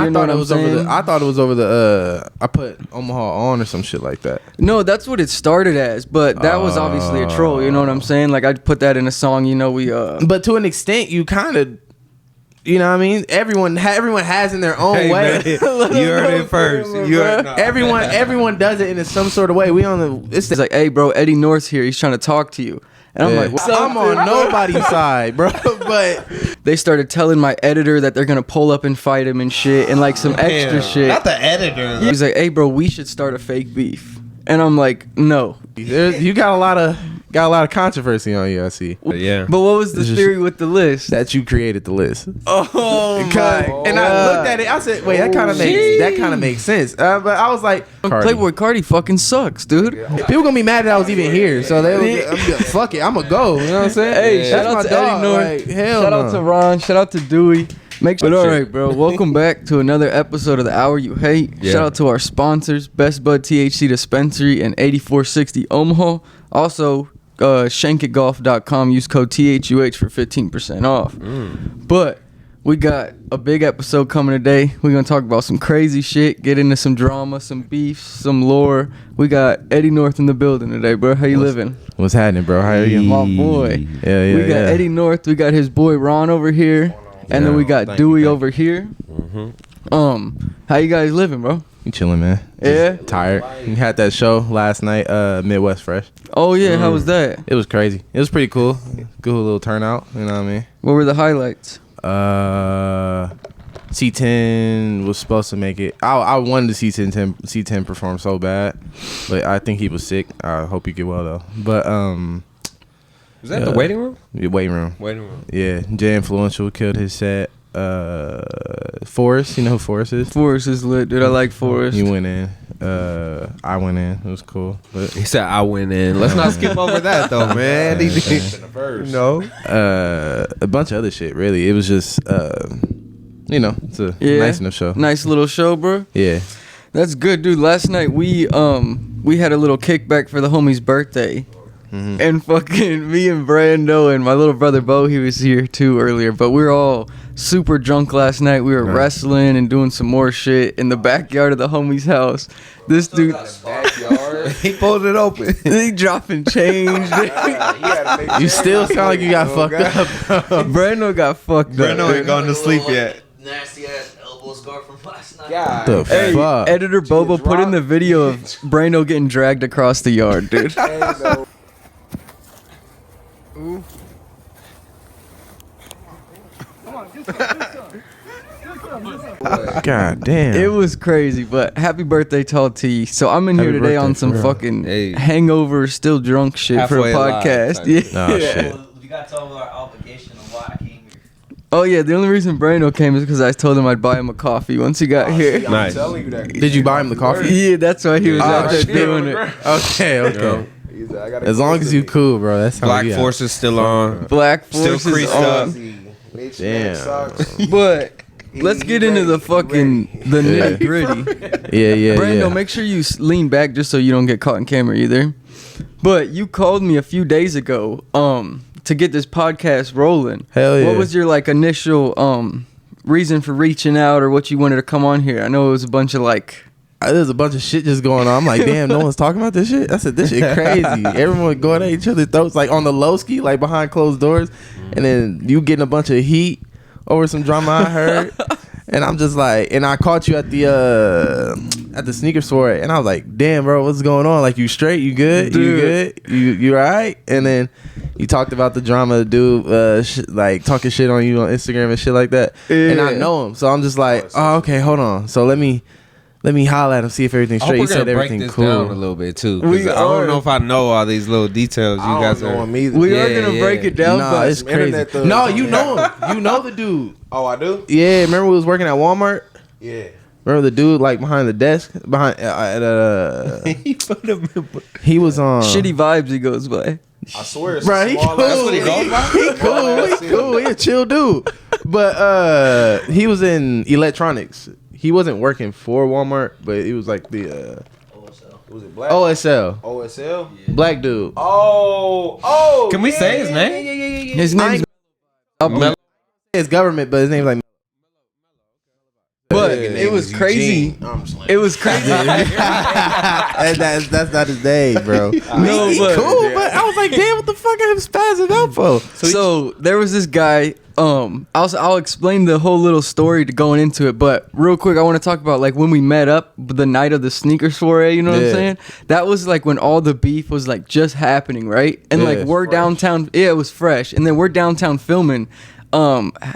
You know what I'm saying? I thought it was over the. I put Omaha on or some shit like that. No, that's what it started as, but that was obviously a troll. You know what I'm saying? Like I put that in a song. You know, we. But to an extent, you kind of. You know what I mean? Everyone has in their own way. You heard it first. Everyone does it in some sort of way. We on the. It's like, hey, bro, Eddie North's here. He's trying to talk to you. And I'm like, what's up, I'm on nobody's side, bro. But they started telling my editor that they're gonna pull up and fight him and shit, and like some extra shit. Not the editor. He's like, hey, bro, we should start a fake beef. And I'm like, no. You got a lot of controversy on you, I see. Yeah. But what was the theory with the list? That you created the list. Oh my God. And I looked at it. I said, wait, that kind of makes sense. But I was like, Playboy Cardi fucking sucks, dude. People gonna be mad that I was even here, so fuck it, I'm gonna go. You know what I'm saying? Hey, shout out to Eddie North. Like, hell shout no. out to Ron. Shout out to Dewey. But all right, bro. Welcome back to another episode of The Hour You Hate. Yeah. Shout out to our sponsors, Best Bud THC Dispensary and 8460 Omaha. Also, shankitgolf.com. Use code THUH for 15% off. But we got a big episode coming today. We're going to talk about some crazy shit, get into some drama, some beef, some lore. We got Eddie North in the building today, bro. How you living? What's happening, bro? How are you? My boy. Yeah. We got Eddie North. We got his boy Ron over here. And then we got Dewey over here. How you guys living, bro? You chilling, man? Yeah. Just tired. We had that show last night, Midwest Fresh. Oh yeah, how was that? It was crazy. It was pretty cool. Good little turnout. You know what I mean? What were the highlights? C10 was supposed to make it. I wanted to see C10 perform so bad, but I think he was sick. I hope he get well though. But Was that the waiting room? The waiting room. Waiting room. Yeah, Jay Influential killed his set. Forrest, you know who Forrest is? Forrest is lit, dude. I like Forrest. He went in. I went in. It was cool. But He said I went in. Let's not skip over that though, man. He did. No. A bunch of other shit. Really, it was just it's a nice enough show. Nice little show, bro. Yeah. That's good, dude. Last night we had a little kickback for the homie's birthday. And fucking me and Brando and my little brother Bo, he was here too earlier, but we were all super drunk last night. We were wrestling and doing some more shit in the backyard of the homie's house. This dude, He pulled it open. he dropping change. You still sound like you got fucked up, bro. Brando got fucked up. Brando ain't gone to sleep yet. Nasty ass elbow scar from last night. Yeah. The Hey, fuck? editor Bobo, put in the video of Brando getting dragged across the yard, dude. God damn. It was crazy, but happy birthday, Tall T. So I'm in here Happy today on birthday, some bro. fucking Hey. hangover, still drunk shit Halfway for a alive, podcast. type. Yeah. Oh shit. Well, you gotta tell them our obligation of why I came here. Oh yeah, the only reason Brando came is because I told him I'd buy him a coffee once he got here. Nice. Did you buy him the coffee? Yeah, that's why he was out there shit. doing it. Okay. As long as you cool, bro. That's how Black we Force is still on. Black Still Force is creased on. up. Damn. But let's get into the fucking the nitty gritty. Yeah. Brando, make sure you lean back just so you don't get caught in camera either. But you called me a few days ago to get this podcast rolling. Hell yeah. What was your like initial reason for reaching out or what you wanted to come on here? I know it was a bunch of like There's a bunch of shit just going on. I'm like, damn, no one's talking about this shit. I said, this shit crazy. Everyone going at each other's throats, like on the low ski, like behind closed doors, and then you getting a bunch of heat over some drama I heard. And I'm just like, and I caught you at the sneaker store, and I was like, damn, bro, what's going on? Like, you straight? You good? Dude. You good? You all right? And then you talked about the drama dude, like talking shit on you on Instagram and shit like that. Yeah. And I know him, so I'm just like, oh, okay, hold on. So let me holler at him, see if everything's I hope straight. we're He said gonna break everything this cool. down a little bit too. 'Cause We I are. don't know if I know all these little details. You guys are. we are gonna break it down, Nah, but it's crazy. No, you know him. You know the dude. Oh, I do? Yeah, remember we was working at Walmart? Yeah. Remember the dude like behind the desk behind he was on shitty vibes he goes by. I swear. It's Bro, he cool. That's what he goes by? He cool. He a chill dude. But he was in electronics. He wasn't working for Walmart, but he was like the Was it black? OSL. OSL? Black dude. Oh. Can we say his name? His name's It's government, but his name's like But Nigga it name was is crazy. Eugene. I'm just like, It was crazy. that's not his name, bro. No, he but- cool, but I was like, damn, what the fuck are him spazzing out for? So there was this guy. I'll explain the whole little story to going into it, but real quick, I want to talk about like when we met up the night of the sneaker soiree. You know what I'm Yeah. saying? That was like when all the beef was like just happening, right? And Yeah. like we're downtown. Yeah, it was fresh, and then we're downtown filming.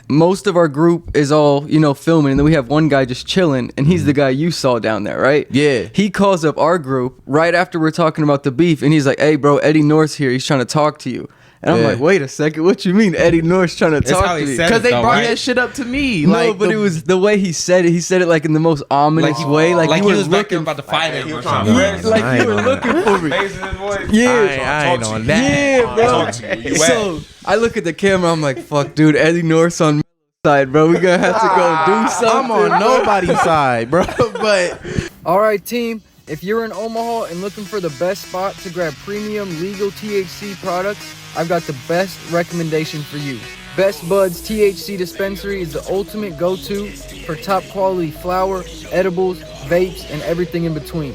Most of our group is all filming, and then we have one guy just chilling, and he's the guy you saw down there, right? Yeah. He calls up our group right after we're talking about the beef, and he's like, "Hey, bro, Eddie North's here. He's trying to talk to you." And I'm Yeah. like, "Wait a second, what you mean Eddie North's trying to talk how to he me?" said Because they though, brought right? that shit up to me. No, like, but it was the way he said it. He said it like in the most ominous way, like he you were was back there looking, about to fight him he or was trying something. to yeah, press. like I you ain't were on looking for me. Raising his voice. Yeah, I ain't on that. yeah, bro. Talk to you. You So I look at the camera. I'm like, "Fuck, dude, Eddie North's on side, bro. We gonna have to go do something." I'm on nobody's side, bro. But All right, team. If you're in Omaha and looking for the best spot to grab premium legal THC products, I've got the best recommendation for you. Best Buds THC Dispensary is the ultimate go-to for top quality flower, edibles, vapes, and everything in between.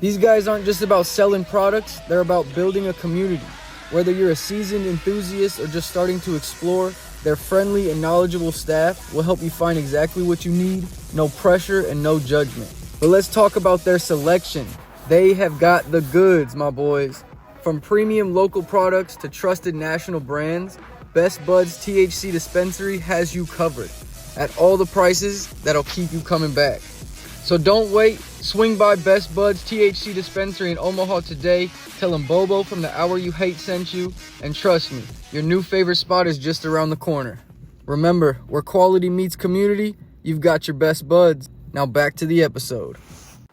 These guys aren't just about selling products, they're about building a community. Whether you're a seasoned enthusiast or just starting to explore, their friendly and knowledgeable staff will help you find exactly what you need, no pressure and no judgment. But let's talk about their selection. They have got the goods, my boys. From premium local products to trusted national brands, Best Buds THC Dispensary has you covered at all the prices that'll keep you coming back. So don't wait. Swing by Best Buds THC Dispensary in Omaha today. Tell them Bobo from The Hour You Hate sent you. And trust me, your new favorite spot is just around the corner. Remember, where quality meets community, you've got your Best Buds. Now back to the episode.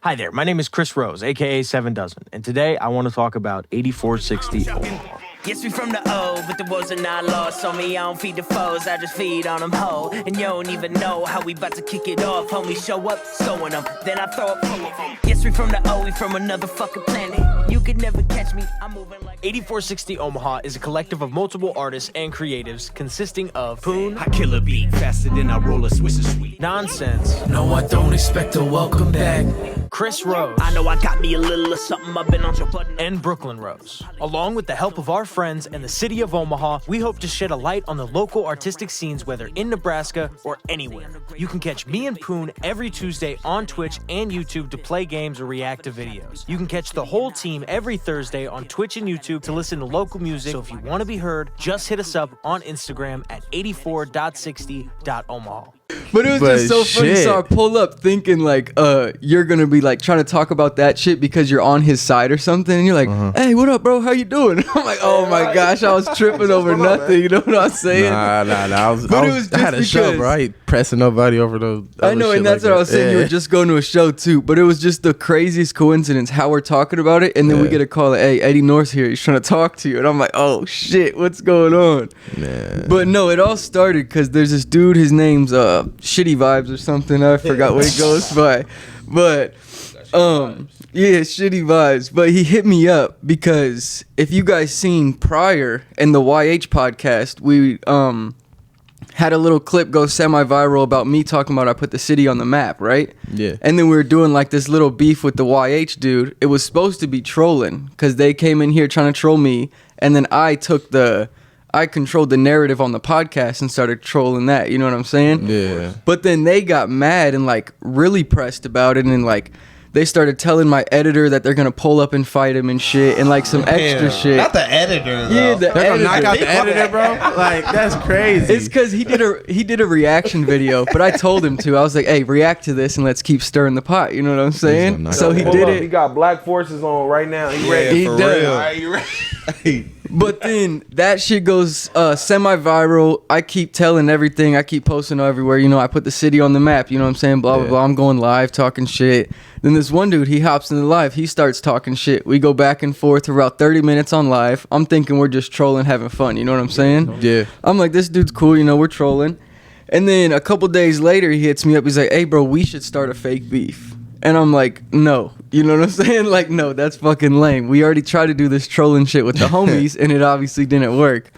Hi there, my name is Chris Rose, aka 7 Dozen, and today I want to talk about 8460 Omaha. Yes, we from the O, but the woes are not lost. On me, I don't feed the foes, I just feed on them whole. And you don't even know how we about to kick it off. Homie, show up, sowing them, then I throw up. Yes, we from the O, we from another fucking planet. You could never catch me, I'm moving like 8460 Omaha is a collective of multiple artists and creatives consisting of Poon, I kill a beat faster than I roll a Swiss sweet. Nonsense, No, I don't expect a welcome back. Chris Rose, I know I got me a little of something, I've been on your button. and Brooklyn Rose. Along with the help of our friends and the city of Omaha, we hope to shed a light on the local artistic scenes, whether in Nebraska or anywhere. You can catch me and Poon every Tuesday on Twitch and YouTube to play games or react to videos. You can catch the whole team every Thursday on Twitch and YouTube to listen to local music. So if you want to be heard, just hit us up on Instagram at 84.60.omaha. But it was But just so funny. shit. So I pull up thinking like, you're gonna be like trying to talk about that shit because you're on his side or something, and you're like, "Hey, what up, bro? How you doing?" I'm like, "Oh my gosh, I was tripping over nothing." You know what I'm saying? Nah. But it was I had a just show, because- bro. I ain't pressing nobody over the. I know, and that's what I was saying. You were just going to a show too, but it was just the craziest coincidence how we're talking about it, and then we Yeah. get a call. Like, "Hey, Eddie North's here. He's trying to talk to you," and I'm like, "Oh shit, what's going on?" Man. But no, it all started because there's this dude. His name's Shitty Vibes or something. I forgot what he goes by, but yeah, Shitty Vibes. But he hit me up because if you guys seen prior in the YH podcast, we had a little clip go semi-viral about me talking about I put the city on the map, right? Yeah. And then we were doing like this little beef with the YH dude. It was supposed to be trolling because they came in here trying to troll me, and then I controlled the narrative on the podcast and started trolling that. You know what I'm saying? Yeah. But then they got mad and like really pressed about it, and like they started telling my editor that they're gonna pull up and fight him and shit, and like some extra shit. Not the editor, though. Yeah, the They're gonna editor. knock out the editor, bro. Like that's crazy. It's because he did a reaction video, but I told him to. I was like, "Hey, react to this and let's keep stirring the pot." You know what I'm saying? knock So out he the did He it. got black forces on right now. He Yeah, ready. He for does. real. Alright, you ready? But then that shit goes semi-viral. I keep telling everything. I keep posting everywhere. You know, I put the city on the map. You know what I'm saying? Blah, blah, Yeah. blah. I'm going live talking shit. Then this one dude, he hops in the live. He starts talking shit. We go back and forth for about 30 minutes on live. I'm thinking we're just trolling, having fun. You know what I'm saying? Yeah. I'm like, this dude's cool. You know, we're trolling. And then a couple days later, he hits me up. He's like, "Hey, bro, we should start a fake beef." And I'm like, "No." You know what I'm saying? Like, no, that's fucking lame. We already tried to do this trolling shit with the homies, and it obviously didn't work.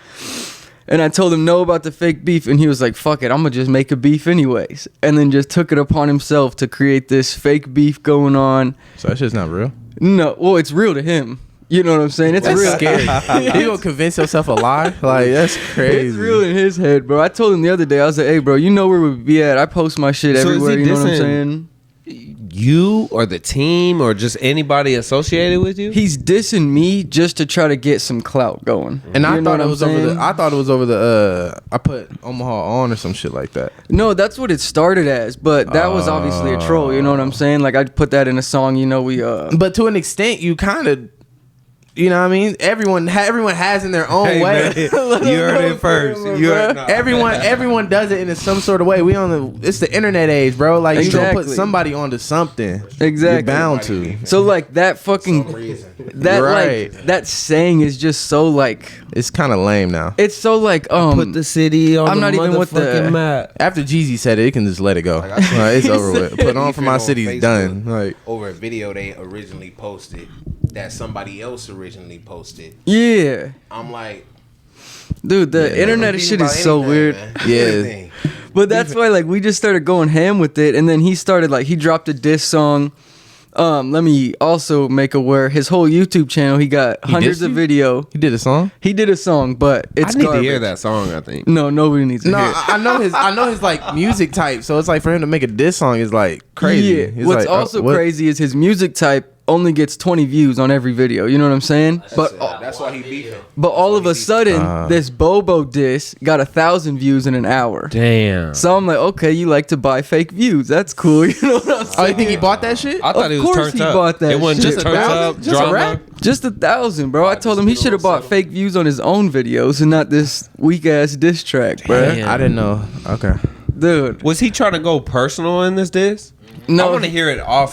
And I told him no about the fake beef, and he was like, fuck it, I'm gonna just make a beef anyways. And then just took it upon himself to create this fake beef going on. So that shit's not real? No, well, it's real to him. You know what I'm saying? It's That's real. scary. You gonna convince yourself a lie? Like, that's crazy. It's real in his head, bro. I told him the other day, I was like, hey, bro, you know where we be at. I post my shit So is everywhere, he you know what I'm dissing- saying? You or the team or just anybody associated with you? He's dissing me just to try to get some clout going. And I You know thought what it I'm was over saying? the. I thought it was over the. I put Omaha on or some shit like that. No, that's what it started as, but that was obviously a troll, you know what I'm saying? Like, I put that in a song, you know, But to an extent, you kind of. You know what I mean? Everyone has in their own Hey, way. man, you heard it first. You heard, no. Everyone does it in some sort of way. It's the internet age, bro. Like you gonna put Exactly. somebody onto something. Exactly. You're bound to. So, like, that fucking, that, Right. like, that saying is just so, like, It's kind of lame now. it's so, like, Put the city on I'm the not even with the- motherfucking map. After Jeezy said it, you can just let it go. Like I said, It's over with. Put on for Even my on city's Facebook, done. Like over a video they originally posted that somebody else originally posted. yeah. I'm like, Dude, the internet beef shit about is so anything, weird. man. Yeah. Anything. But that's why, like, we just started going ham with it, and then he started, like, he dropped a diss song. Let me also make aware, his whole YouTube channel, he got hundreds dissed of you? video. he did a song. He did a song, but it's I need garbage. to hear that song, I think. No, nobody needs to No, hear it. I know his like music type. So it's like for him to make a diss song is like crazy. Yeah. He's What's like, also what? crazy is his music type only gets 20 views on every video. You know what I'm saying? That's why he beefing. But all of a sudden, this Bobo diss got 1,000 views in an hour. Damn. So I'm like, okay, you like to buy fake views. That's cool. You know what I'm saying? Oh, you think he bought that shit? I thought Of it was course turned he up. bought that It wasn't shit. just turned up, Just a drama. rap? Just 1,000, bro. I told him he should have bought fake views on his own videos and not this weak ass diss track, bro. Damn. I didn't know. Okay. Dude, Was he trying to go personal in this diss? no, I want to hear it off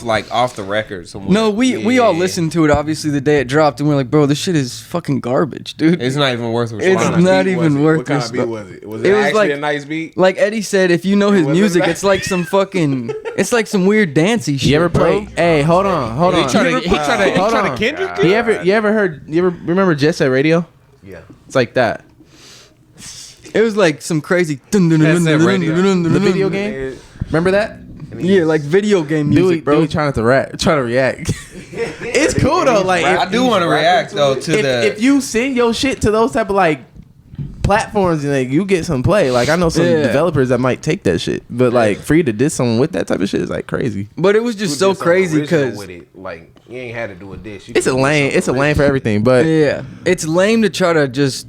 the record somewhere. no. We all Yeah. listened to it obviously the day it dropped, and we're like, bro, this shit is fucking garbage, dude. It's not even worth It's responding. not even worth What kind this, of beat bro. was it? Was It it was actually like- a nice beat? Like Eddie said, if you know his wasn't music, that- it's like some fucking, it's like some weird dancey shit. You ever bro. play? Hey, hold on. He You trying ever- to hold on. Kendrick? You ever remember Jet Set Radio? Yeah. It's like that. It was like some crazy. The video game. Remember that? Yeah, like video game music, bro. Dewey trying to react. It's cool though. Like I do want to react though to the. if you send your shit to those type of like platforms and like you get some play. Like I know some Yeah. developers that might take that shit, but like for you to diss someone with that type of shit is like crazy. But it was just so You did something crazy original because with it. Like you ain't had to do a dish. You It's a could've did lane. something It's a lane original. for everything. But yeah, it's lame to try to just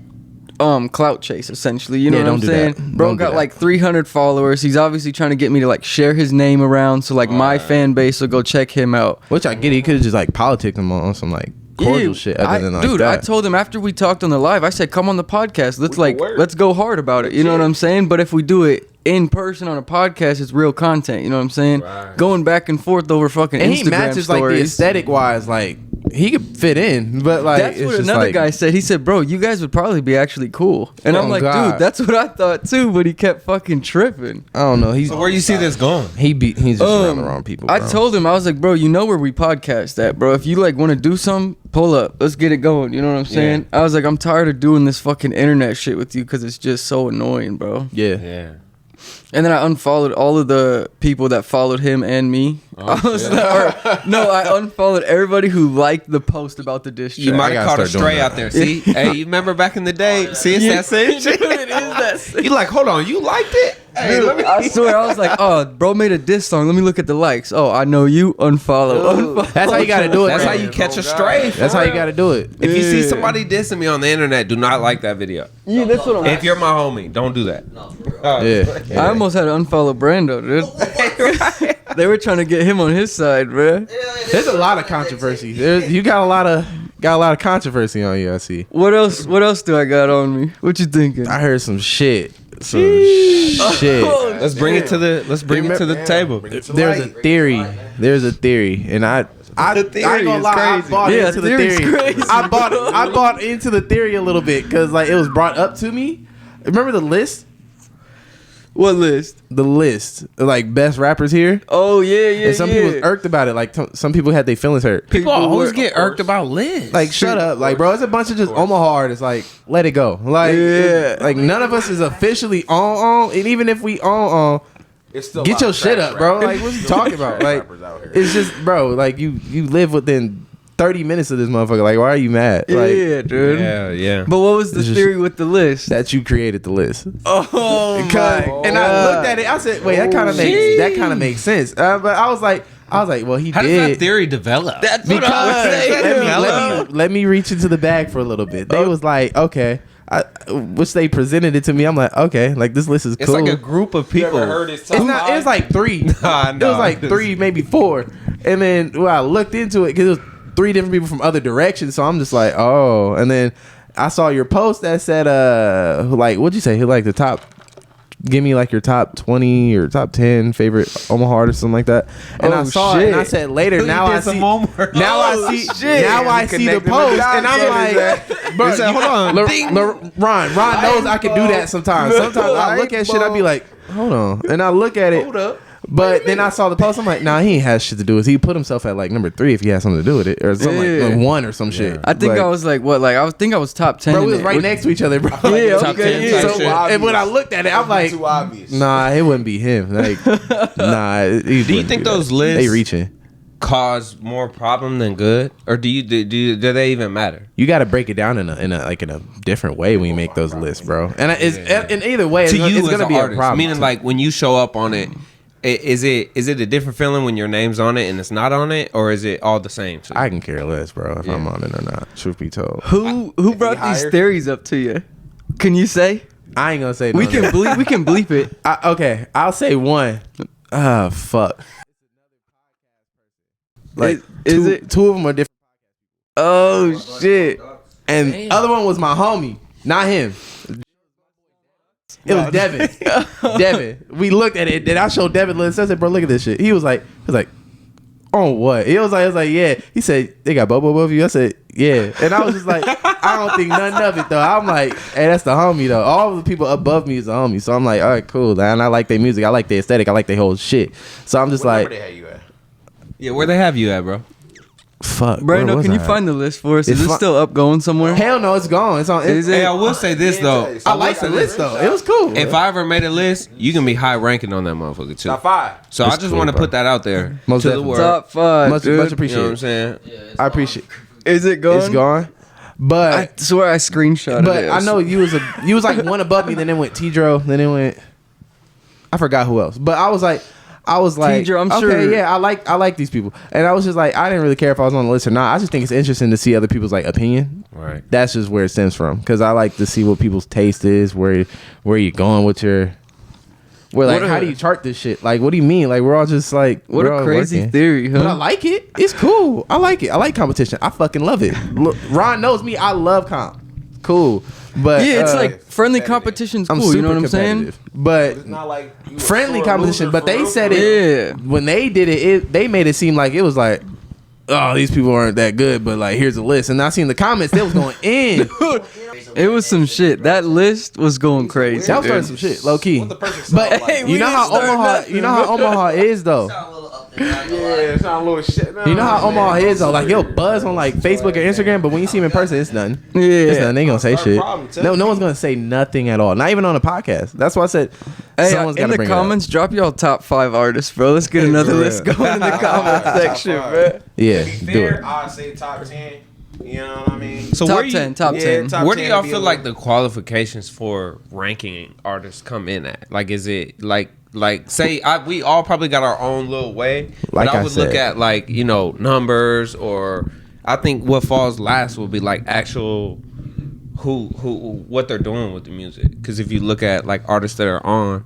clout chase essentially. You know Yeah, what I'm don't do saying? that. Bro Don't do got that. like 300 followers. He's obviously trying to get me to like share his name around so like my fan base will go check him out. which I get, he could have just like politicked them on some like cordial shit. Other than like dude, that. I told him after we talked on the live, I said, "Come on the podcast. Let's We can work. let's go hard about it." You know what I'm saying? But if we do it in person on a podcast, it's real content. You know what I'm saying? Right. Going back and forth over fucking and Instagram he matches like the stories. aesthetic wise. Like he could fit in, but like That's it's what just another like, guy said. He said, "Bro, you guys would probably be actually cool." And I'm Oh, like, God. "Dude, that's what I thought too." But he kept fucking tripping. I don't know. He's So where you see this going? he's just around the wrong people. I bro. told him, I was like, "Bro, you know where we podcast at, bro. If you like want to do something, pull up. Let's get it going." You know what I'm saying? I was like, "I'm tired of doing this fucking internet shit with you because it's just so annoying, bro." Yeah. Yeah. And then I unfollowed all of the people that followed him and me. I unfollowed everybody who liked the post about the diss You track. might I have gotta caught a start doing stray that. out there. See? Hey, you remember back in the day? See, it's that same shit. Dude, it is that same. You like, hold on, you liked it? Hey, let me. I swear, I was like, "Oh, bro made a diss song. Let me look at the likes. Oh, I know you. Unfollow. That's how you gotta do it. That's how man. you catch a stray. That's how you gotta do it. If you see Yeah. somebody dissing me on the internet, do not like that video. Yeah, that's what I'm. If you're my homie, don't do that. Yeah. I almost had to unfollow Brando, dude. They were trying to get him on his side, bro. There's a lot of controversy. You got a lot of controversy on you. I see. What else do I got on me? What you thinking? I heard some shit. Some shit. Let's bring it to the table. There's a theory. And I ain't gonna lie. I bought Yeah, into the theory's theory. crazy, I bought into the theory a little bit because like it was brought up to me. Remember the list? What list? The list, like best rappers here. Oh yeah. And some people was irked about it. Like some people had their feelings hurt. People always were- get irked about lists. Like shut up, like bro. It's a bunch of just Omaha artists. Like let it go. Like Yeah. like none of us is officially on. And even if we on, It's still get your shit up, bro. Like what you talking about? Like it's just bro. Like you live within 30 minutes of this motherfucker. Like why are you mad? Like yeah, dude. yeah. But what was the It's just- theory with the list? that you created the list. Oh And I looked at it. I said, wait, that kind of makes sense. But I was like, well, he How does did. that theory develop? That's what I was saying. let me reach into the bag for a little bit. They was like, okay, which they presented it to me. I'm like, okay, like this list is It's cool. like a group of people. It's not. It was like 3. Nah, It was like 3, maybe 4. And then I looked into it because it was 3 different people from other directions. So I'm just like, oh. And then I saw your post that said, like, what'd you say? Like the top. Give me like your top 20 or top 10 favorite Omaha artists, something like that. And I saw it, and I said later. Now I see. Now I see. Now I see the post, and I'm like, bro, said, hold on. Ron knows I can do that sometimes. Sometimes I look at shit, I be like, hold on, and I look at it. Hold up. But then I saw the post. I'm like, nah, he ain't has shit to do with it. He put himself at like number 3 if he had something to do with it, or something like 1 or some shit. I think like, I was like what? Like I think I was top 10. bro, we in was it. right next to each other, bro. Yeah, Top 10 okay, yeah. type So shit. and when I looked at it, I'm like, too obvious. nah, it wouldn't be him. Like, nah. Do you think those lists- they reaching? Cause more problem than good, or do they even matter? You got to break it down in a different way when you make those lists, bro. And it's in either way, To you it's as gonna an be a artist, problem. meaning like when you show up on it, is it a different feeling when your name's on it and it's not on it, or is it all the same? I can care less, bro, if I'm on it or not. Truth be told, Who brought these hired- theories up to you? Can you say? I ain't gonna say We no can name. bleep. We can bleep it. Okay, I'll say one. Fuck. Like, Is it? 2 of them are different, Oh shit! and other one was my homie, not him. It was Devin. Devin. We looked at it. Then I showed Devin list. I said, bro, look at this shit. He was like, on what? He was like, yeah. He said, they got Bobo above you. I said, yeah. And I was just like, I don't think nothing of it though. I'm like, hey, that's the homie though. All the people above me is the homie. So I'm like, all right, cool. And I like their music. I like their aesthetic. I like their whole shit. So I'm just like, Yeah, where they have you at, bro? fuck. Brando, where was can you I? find the list for us? Is It's it fi- still up going somewhere? Hell no, it's gone. It's on. Is it? Hey, I will say this though. I like the list though. It was cool. If I ever made a list, you can be high ranking on that motherfucker too. Top 5. So I just cool, want to bro. put that out there Most to the definitely. world. Top 5. much dude. You know what I'm appreciated. saying? I appreciate. Is it gone? It's gone. But I swear I screenshotted But it. I know you was like one above me. Then it went Tidro. Then it went. I forgot who else. But I was like, Tidro, I'm okay, sure. yeah, I like these people. And I was just like, I didn't really care if I was on the list or not. I just think it's interesting to see other people's like opinion. Right. That's just where it stems from. Because I like to see what people's taste is. Where you going with your. Where like, how do you chart this shit? Like, what do you mean? Like, we're all just like, What we're a all crazy working. theory, huh? But I like it. It's cool. I like it. I like competition. I fucking love it. Look, Ron knows me. I love comp. Cool. But Yeah, it's like friendly competition's I'm cool. super You know what I'm saying? competitive. But It's not like you friendly sore competition. loser But for they real, said for real. it when they did it. They made it seem like it was like, oh, these people aren't that good. But like, here's a list. And I seen the comments. They was going in. It was some shit. That list was going crazy. That was starting dude. some shit, low key. What the perfect But sound like? Hey, you we know didn't how start Omaha. nothing, You know how Omaha is though. Sound a little up there, not gonna Yeah, lie. it's not a little shit. No, You know how man. Omaha is though. Like, he'll buzz on like Facebook or Instagram, but when you see him in person, it's nothing. Yeah. It's nothing. They ain't gonna say Start a shit. problem, tell No me. one's gonna say nothing at all. Not even on a podcast. That's why I said Hey, someone's in gotta the bring it up. comments, drop y'all top 5 artists, bro. Let's get another for list real. going in the comment section, five. bro. Yeah, To be do fair, it. I'd say top 10. You know what I mean? So Top where you, 10, top Yeah, 10. top where do 10 y'all be feel a like little- the qualifications for ranking artists come in at? Like, is it like say we all probably got our own little way, Like but I I would look said. at like, you know, numbers, or I think what falls last will be like actual who what they're doing with the music. Because if you look at like artists that are on,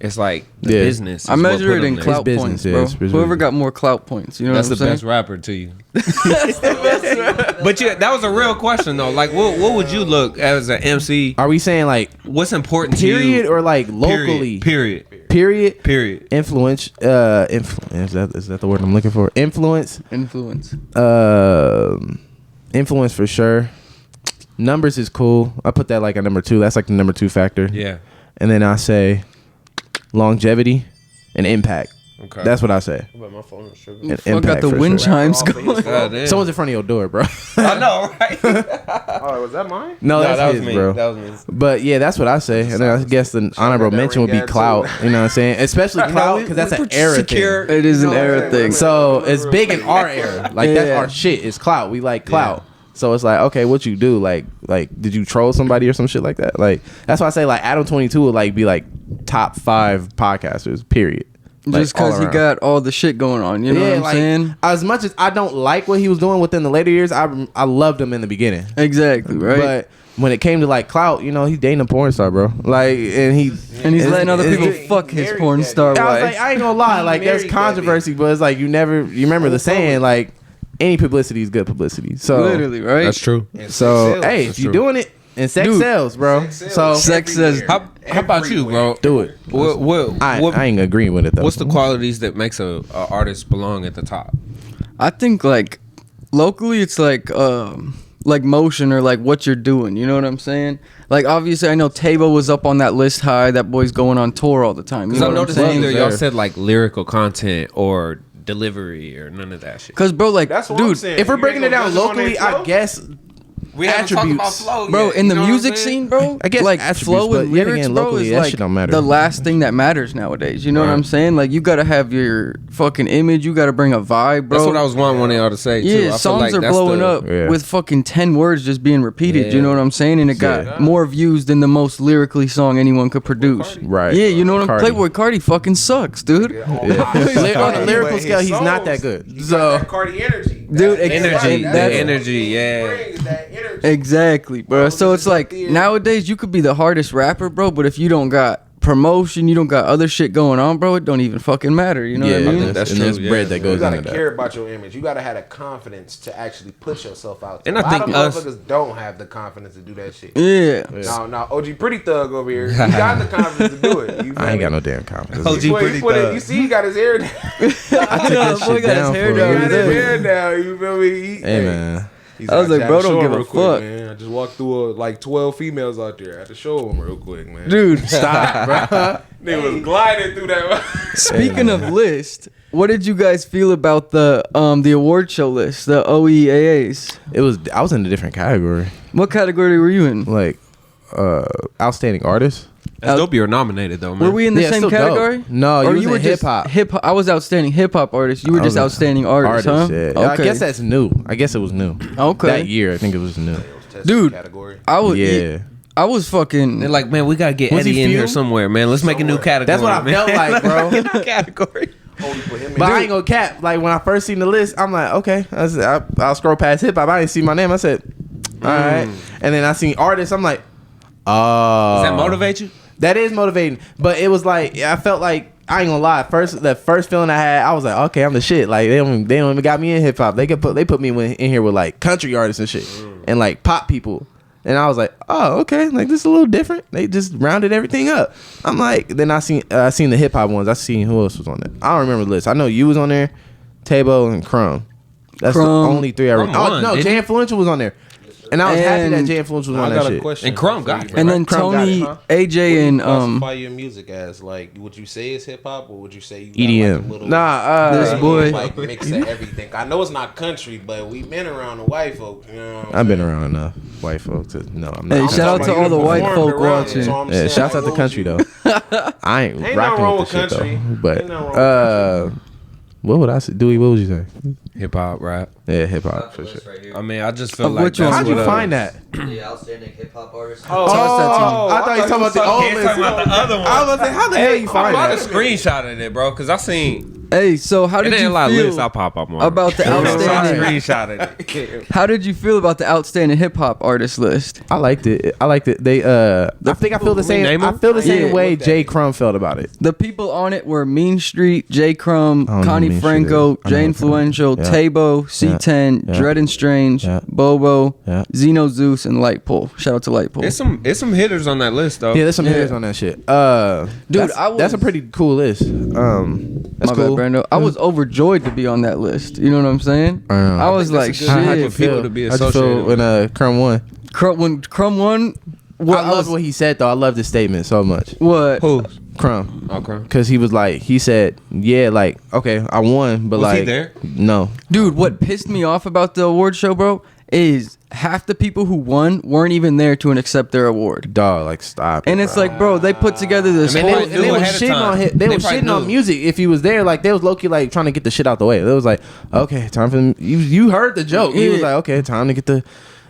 it's like the Yeah. business. I is what measure put it them in there. clout business, points, yeah, bro. it's business. Whoever got more clout points, you know That's what the I'm best saying? rapper to you. But yeah, that was a real question though. Like, what would you look as an MC? Are we saying like What's important to you? period or like locally? Period. Period. Influence. Is that the word I'm looking for? Influence. Influence. Influence for sure. Numbers is cool. I put that like a number 2. That's like the number 2 factor. Yeah. And then I say longevity, and impact. Okay. That's what I say. But my phone is tripping. And Fuck, got impact the for wind sure. chimes going. Damn. Someone's in front of your door, bro. I know, right? Oh, was that mine? No, that's that was his, me. bro. That was me. But yeah, that's what I say. And then I guess the honorable that mention would ring be at, clout. too. You know what I'm saying? Especially clout because that's an era thing. It is an era thing. So it's big in our era. Like that's our shit. It's clout. We like clout. So it's like, okay, what you do? Like, did you troll somebody or some shit like that? Like, that's why I say like Adam 22 would like be like top 5 podcasters. Period. Just Like, all because he around. got all the shit going on. You know what I'm like, saying? As much as I don't like what he was doing within the later years, I loved him in the beginning. Exactly, right? But when it came to like clout, you know, he's dating a porn star, bro. Like, and he's letting other people he fuck his married porn that star dude. I was wife. like, I ain't gonna lie, like there's married that controversy, but it's like you remember the saying like any publicity is good publicity. So Literally, right? That's true. So hey, That's if you're true. doing it, and sex Dude, sells, bro. So Sex says How about you, bro? do it. I ain't agreeing with it though. What's the qualities that makes a artist belong at the top? I think like locally it's like motion or like what you're doing. You know what I'm saying? Like obviously I know Tabo was up on that list high. That boy's going on tour all the time. You Because know I what I'm noticed saying? either y'all said like lyrical content or delivery or none of that shit. Cause bro, like That's what I'm dude, saying. If we're You breaking it ain't gonna down judge him on locally, their I flow? guess We haven't talked about attributes. flow bro, yet, in the you know what I'm music saying? scene, bro, I guess like attributes, flow but and yet lyrics, again, bro, locally, is that like shit don't matter. the last thing that matters nowadays. You know what I'm saying? Like you gotta have your fucking image. You gotta bring a vibe, bro. That's what I was wanting one of y'all to say too. I Yeah, feel songs like are that's blowing up Yeah. with fucking 10 words just being repeated. You know what I'm saying? And it got more views than the most lyrically song anyone could produce. Right. Yeah, you know what I'm Cardi. Playboy Cardi fucking sucks, dude. on the lyrical scale, he's not that good. So Cardi energy, Dude, energy, That- the energy, yeah. brings that energy. Exactly, bro. So it's like nowadays you could be the hardest rapper, bro, but if you don't got promotion, you don't got other shit going on, bro, it don't even fucking matter. You know what I mean? that's and true, there's yeah. bread that You goes gotta into care that. about your image. You gotta have the confidence to actually put yourself out there. And I a lot think of us- motherfuckers don't have the confidence to do that shit. Yeah. No, OG Pretty Thug over here. He got the confidence to do it. You feel I ain't me? got no damn confidence. OG He Pretty put it- Thug. You see, he got his hair down. I took that boy shit got his down hair for down a He got there. his reason. hair down. You feel me? Hey man, He's I was like, like, bro, had to don't show give him a real quick, fuck. man. I just walked through like 12 females out there. I had to show them real quick, man. Dude, stop, bro. They was gliding through that. speaking of list, what did you guys feel about the award show list, the OEAAs? I was in a different category, What category were you in? like outstanding artist. That's dope you're nominated though, man. Were we in the Yeah, same still dope. category? No, you Or was in just hip-hop. Hip hop. I was outstanding hip hop artist. You were I just was an outstanding artist, huh? yeah. Okay. I guess that's new. I guess it was new. Okay. That year, I think it was new. Dude, category. I was Yeah. I was fucking. They're like, man, we gotta get Was he Eddie in here fumed? somewhere, man. Let's make a new category. That's what I man. felt like, bro. New category. Only put him in. But I ain't gonna cap. Like when I first seen the list, I'm like, okay. I'll scroll past hip hop. I didn't see my name. I said, all right. And then I seen artists. I'm like, oh. Does that motivate you? That is motivating. But it was like I felt like I ain't gonna lie. The first feeling I had, I was like, okay, I'm the shit. Like they don't even got me in hip hop. They put me in here with like country artists and shit and like pop people. And I was like, oh, okay, like this is a little different. They just rounded everything up. I'm like, then I seen the hip hop ones. I seen who else was on there. I don't remember the list. I know you was on there, Tabo and Crumb. That's the Crumb. only 3 I remember. Crumb Oh won, no, didn't Jay he? Influential was on there, and I was happy that And- Jay Influential was on I that got a shit. question. And Crumb for you, got it. bro. And then Crumb got Tony, it, huh? AJ, and classify your music as like, would you say it's hip hop or would you say you got EDM. like a little This boy. like mix of everything? I know it's not country, but we've been around the white folk. You know what I'm I've been saying? around enough white folks. No, I'm not. Hey, I'm shout out talking to about all the you. white Performed folk around it, watching. so I'm Yeah, saying, shouts out like, the country what though. I ain't nothing rocking wrong with the with shit country. though. But Ain't nothing wrong with what would I say? Dewey, what would you say? Hip hop, rap. Yeah, hip hop for sure. Right here. I mean, I just feel Of like which one? How'd you what, find that? The outstanding hip hop artist. Oh, I thought you was talking about the old list. the other one. I was about to say, how the hell you I find bought a that? screenshot of it, bro, because I seen Hey, so how it did ain't you a lot of lists. feel I'll pop up more about the So I outstanding? screenshotted it. How did you feel about the outstanding hip hop artist list? I liked it. They I think I feel the same. name I them? feel the same Yeah. way Jay Crumb felt about it. The people on it were Mean Street, J. Crumb, I don't know Connie Mean Street Franco, is. I know Jay what that is. Influential, Yeah. Tabo, C10, Yeah. Dread and Strange, Yeah. Bobo, Yeah. Xeno Zeus, and Lightpool. Shout out to Lightpool. It's some hitters on that list though. Yeah, there's some Yeah. hitters on that shit. Dude, that's a pretty cool list. That's My cool. bad, Brando. I was overjoyed to be on that list. You know what I'm saying? I was like, that's a good- shit. How'd you feel to be How'd you associated feel when Crumb won? When Crumb won, I love what he said though. I love his statement so much. what? Who? Crumb. Okay. Because he said, yeah, like, okay, I won, but Was he like, there? no. Dude, what pissed me off about the award show, bro, is half the people who won weren't even there to accept their award. Dog, like, stop. And it's like, bro, they put together this I mean, whole... And they was ahead of shitting time. on him. They They was probably shitting on knew. music. If he was there, like they was low key like trying to get the shit out the way. It was like, okay, time for them. You heard the joke. He was Yeah. like, okay, time to get the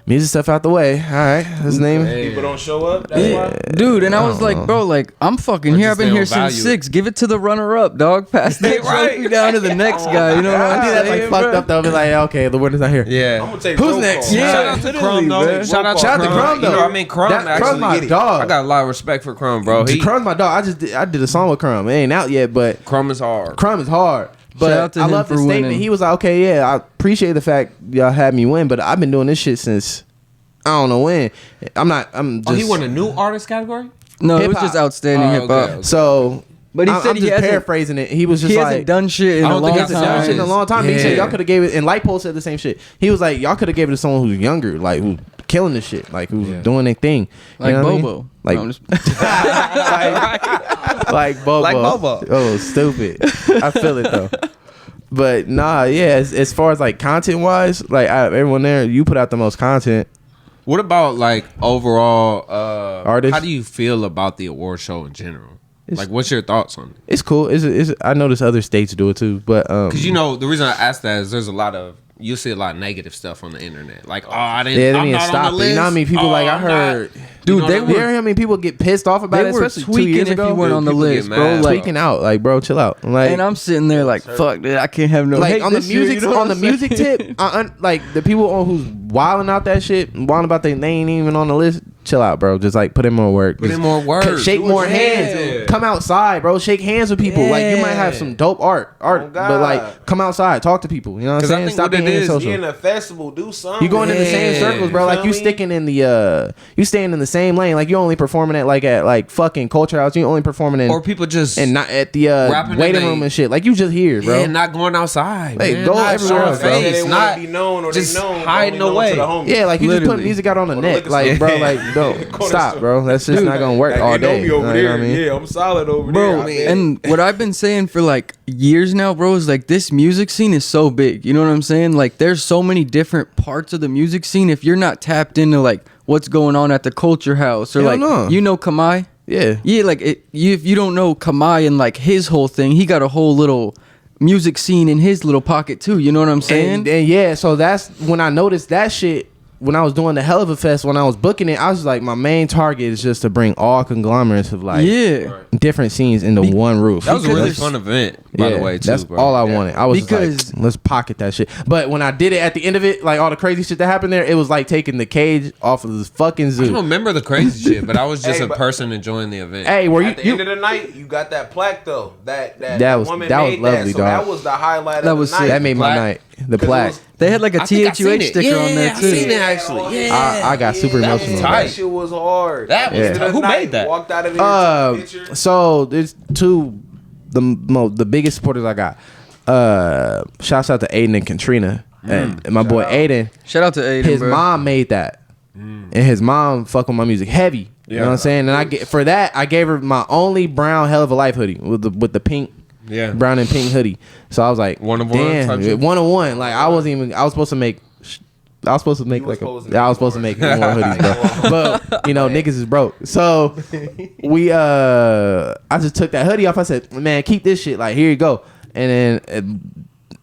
music stuff out the way. All right, his name. People don't show up. That's why. Dude, and I was don't like, know. bro, like, I'm fucking Or here. just I've been they here don't since value 6. Give it to the runner-up, dog. Pass that Right. trophy down to the next guy. You know what I I'm think that's saying, like fucked bro? up though. Be like, okay, the winner's not here. Yeah. I'm gonna take Who's roll next? call. Yeah. Shout out to literally, Crumb, though. man. Shout out to Shout out to Crumb, You though. know, I mean, Crumb That- actually Crumb's my get it. dog. I got a lot of respect for Crumb, bro. Crumb's my dog. I did a song with Crumb. It ain't out yet, but Crumb is hard. Crumb is hard. But Shout out to I him love the for statement. winning. He was like, okay, yeah, I appreciate the fact y'all had me win, but I've been doing this shit since I don't know when. I'm just. Oh, he won a new artist category? No, it was Hip-hop. just outstanding Oh, hip-hop. okay. So, But he I'm said he just hasn't- paraphrasing it. He was just He like, hasn't done shit in I a don't long think hasn't done time. shit in a long time. He said Yeah. y'all could have gave it, and Lightpole said the same shit. He was like, y'all could have gave it to someone who's younger, like who's killing this shit, like who's doing their thing, You Like know what I mean? Bobo. like No, I'm just- like Bobo. Like Bobo. Oh, stupid. I feel it though. But nah, yeah. As far as like content wise, like everyone there, you put out the most content. What about like overall Artists? How do you feel about the award show in general? Like, what's your thoughts on it? It's cool. I notice other states do it too, but Because you know the reason I asked that is there's a lot of you see a lot of negative stuff on the internet. Like, oh, I didn't. yeah, they I'm need to not stop on the it. list. You know how many people Oh, like I I'm not. heard. Dude, You know they what I You mean? hear how many people get pissed off about They it, were especially 2 tweaking years if ago. you weren't on the people get list, mad, bro. Like, Tweaking out, like bro, chill out. Like, and I'm sitting there like, fuck, dude, I can't have no like hate on the this year, music, you know what on the I'm music saying? tip, like the people on who's wilding out that shit, wilding about they ain't even on the list. Chill out, bro. Just like put in more work. Put in Just more work. Shake more Yeah. hands. Come outside, bro. Shake hands with people. Like you might have some dope art, Oh, but like come outside, talk to people. You know what I'm 'Cause I saying? think Stop what it being is, social. You in a festival, do something. You going in the same Yeah. circles, bro. Like you Feel me? sticking in the you staying in the same lane. Like you only performing at fucking culture house. You only performing in Or people just and not at the rapping in waiting they- room and shit. Like you just here, bro. yeah, not going outside. Hey, man. go Not everywhere showing else, bro. face, They want not to be known or just they known, hiding only known away. to the homies. Yeah, like you just Literally. put music out on the Or the net, liquor like store. bro, like don't Corner stop, store. bro. That's just not gonna work Like, all they know day. me over You know there. what I mean? Yeah, I'm solid over Bro, there. I bet. and what I've been saying for like years now, bro, is like this music scene is so big. You know what I'm saying? Like there's so many different parts of the music scene. If you're not tapped into like what's going on at the culture house or Hell like no. you know Kamai? Yeah, Yeah, like if you don't know Kamai and like his whole thing, he got a whole little music scene in his little pocket too. You know what I'm saying? and yeah. So that's when I noticed that shit. When I was doing the Hell of a Fest, when I was booking it, I was like, my main target is just to bring all conglomerates of like yeah. different scenes into one roof. That was a Because really it's- fun event, by the way, too. That's bro. all I Yeah. wanted. I was Because- just like, let's pocket that shit. But when I did it at the end of it, like all the crazy shit that happened there, it was like taking the cage off of the fucking I zoo. don't remember the crazy shit, but I was just Hey, a but- person enjoying the event. Hey, were At the end of the night, you got that plaque though. That was- woman that was made lovely, that. So dog. that was the highlight That of was the sick. night. that made my Plaque. night. The 'Cause it plaque. was- They had like a I think I seen THUH it. sticker Yeah, on there I too. seen it actually. Yeah. I got super that emotional. was tight. That shit was hard. That was- End of the who night, made that? Walked out of there. took a picture. So there's two the biggest supporters I got. Shouts out to Aiden and Katrina and my boy Aiden. Shout out to Aiden, His bro. mom made that, and his mom fuck with my music heavy. You know what I'm saying? And I gave her my only brown Hell of a Life hoodie with the pink. Yeah. Brown and pink hoodie. So I was like, One of one type damn, shit? 1 of 1. Like I was supposed to make like was I was supposed to make more hoodies, bro. But you know, niggas is broke. So we I just took that hoodie off. I said, man, keep this shit. Like here you go. And then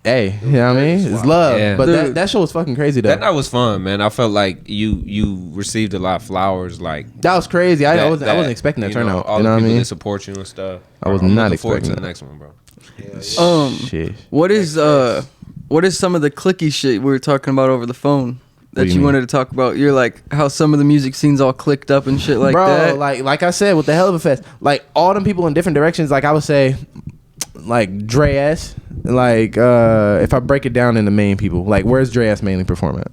hey, you know what I mean? It's love. Yeah. But Dude. that show was fucking crazy though. That night was fun, man. I felt like you received a lot of flowers, like That was crazy. I that- wasn't expecting that you know, turnout. all You know the what I people mean? that support you and stuff. I was I'm not looking forward to expecting the that. next one, bro. Shit. What is some of the clicky shit we were talking about over the phone do that you you mean? wanted to talk about? You're like how some of the music scenes all clicked up and shit like Bro, that. like I said with the Hell of a Fest, like all them people in different directions, like I would say like Dre S. Like if I break it down into main people, like where's Dre S mainly perform at?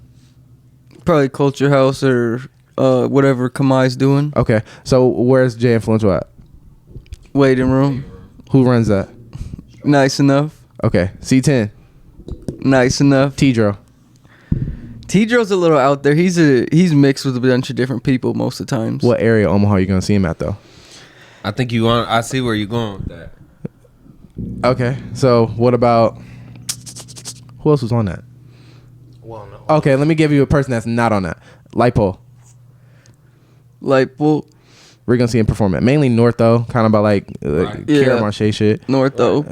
Probably Culture House or whatever Kamai's doing. Okay. So where's J Influential at? Waiting room. Who runs that? Nice enough. Okay. C10. Nice enough. T-Dro. T-Dro's a little out there. He's mixed with a bunch of different people most of the times. What area of Omaha are you gonna see him at though? I think you want. I see where you're going with that. Okay, so what about who else was on that? Well, no. Okay, let me give you a person that's not on that. Lipo. Lipo. We're gonna see him perform it. Mainly North though, kind of about like Right. Kara Yeah. Marche shit. North though.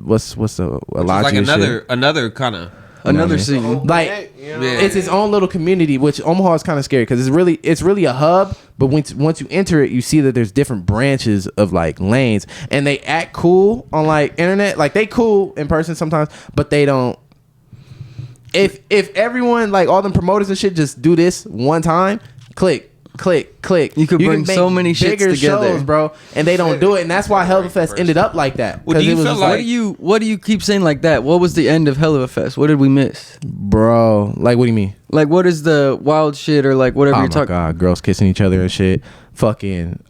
What's the It's Elijah like shit? another kind of. Another what I scene. Like You know? Yeah. it's its own little community, which Omaha is kind of scary because it's really a hub. But once you enter it, you see that there's different branches of like lanes, and they act cool on like internet. Like they cool in person sometimes, but they don't. If everyone like all them promoters and shit just do this one time, click. You could bring can so make many shits bigger together. shows, bro, and they don't do it, and that's why Hell of a Fest ended up like that. Well, do 'Cause you it was feel just like- What do you keep saying like that? What was the end of Hell of a Fest? What did we miss? bro? Like, what do you mean? Like, what is the wild shit or like whatever Oh you're my talking? god, girls kissing each other and shit. Fucking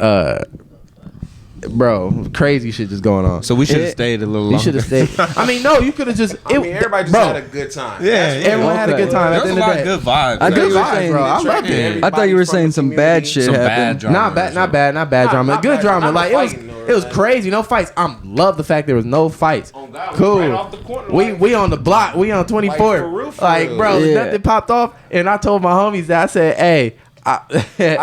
bro, crazy shit just going on. So we should have Yeah. stayed a little You longer. should have stayed. I mean, no, you could have just. I mean, everybody just bro, had a good time. Yeah, That's yeah. everyone had a Okay. good time. At There's the a end lot of of the good day. vibes. I thought Good you were vibes, saying- bro. I loved it. I thought you were saying some bad shit Some bad happened. drama. Not bad, not bad, not bad drama. Not Good bad. drama. Not Like fighting it was or crazy. No fights. I love the fact there was no fights. Oh, God, we Cool. right off the corner, we like- we on the block. We on 24th. for real, for Like real. bro, Yeah. nothing popped off, and I told my homies that I said, hey. I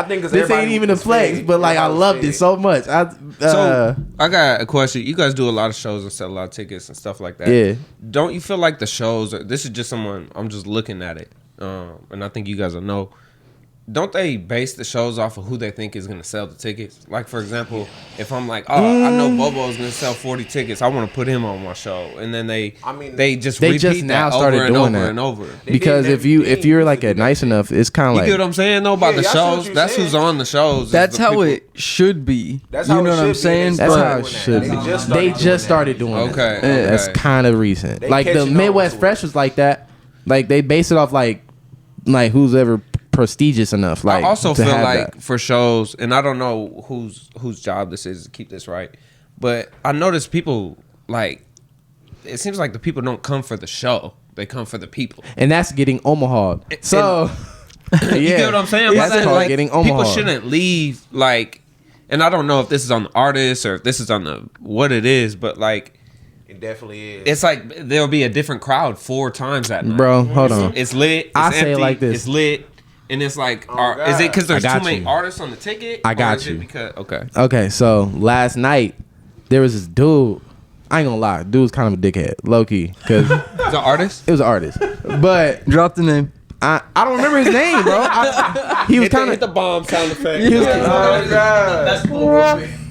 think 'cause this ain't everybody even a was flex, big. but like I Everybody was loved it big. so much. So I got a question. You guys do a lot of shows and sell a lot of tickets and stuff like that. Yeah. Don't you feel like the shows? This is just someone. I'm just looking at it, and I think you guys will know. Don't they base the shows off of who they think is going to sell the tickets? Like for example, if I'm like, I know Bobo is going to sell 40 tickets, I want to put him on my show, and then they just They repeat just now that started over and doing over that. and over. because did if that you thing. if you're like a nice enough, it's kind of You like get what I'm saying? though about Yeah, the I see what shows. you're That's saying. who's on the shows. is That's the how people- it should be. That's you how it know what should I'm be. saying? that's But how it should be. They just They started just doing started that. doing Okay. that. That's okay. kind of recent. They Like the catching on Midwest to Fresh it. was like that. Like they base it off like who's ever prestigious enough. Like I also to feel have like that. for shows, and I don't know whose job this is to keep this right, but I notice people like it seems like the people don't come for the show; they come for the people. And that's getting Omaha. So yeah, You get what I'm saying? That's By that, called like, getting people Omaha. shouldn't leave like, and I don't know if this is on the artist or if this is on the what it is, but like It definitely is. it's like there'll be a different crowd 4 times that night. Bro, hold on. It's lit. It's I say it empty, like this. It's lit. And it's like, God. is it because there's I got too many you. artists on the ticket? I got or is it you. because okay, Okay, so last night there was this dude. I ain't gonna lie, dude was kind of a dickhead, low key, because is it artist? it was an artist. But drop the name. I don't remember his name, bro. He was kind hit the of bomb sound effect.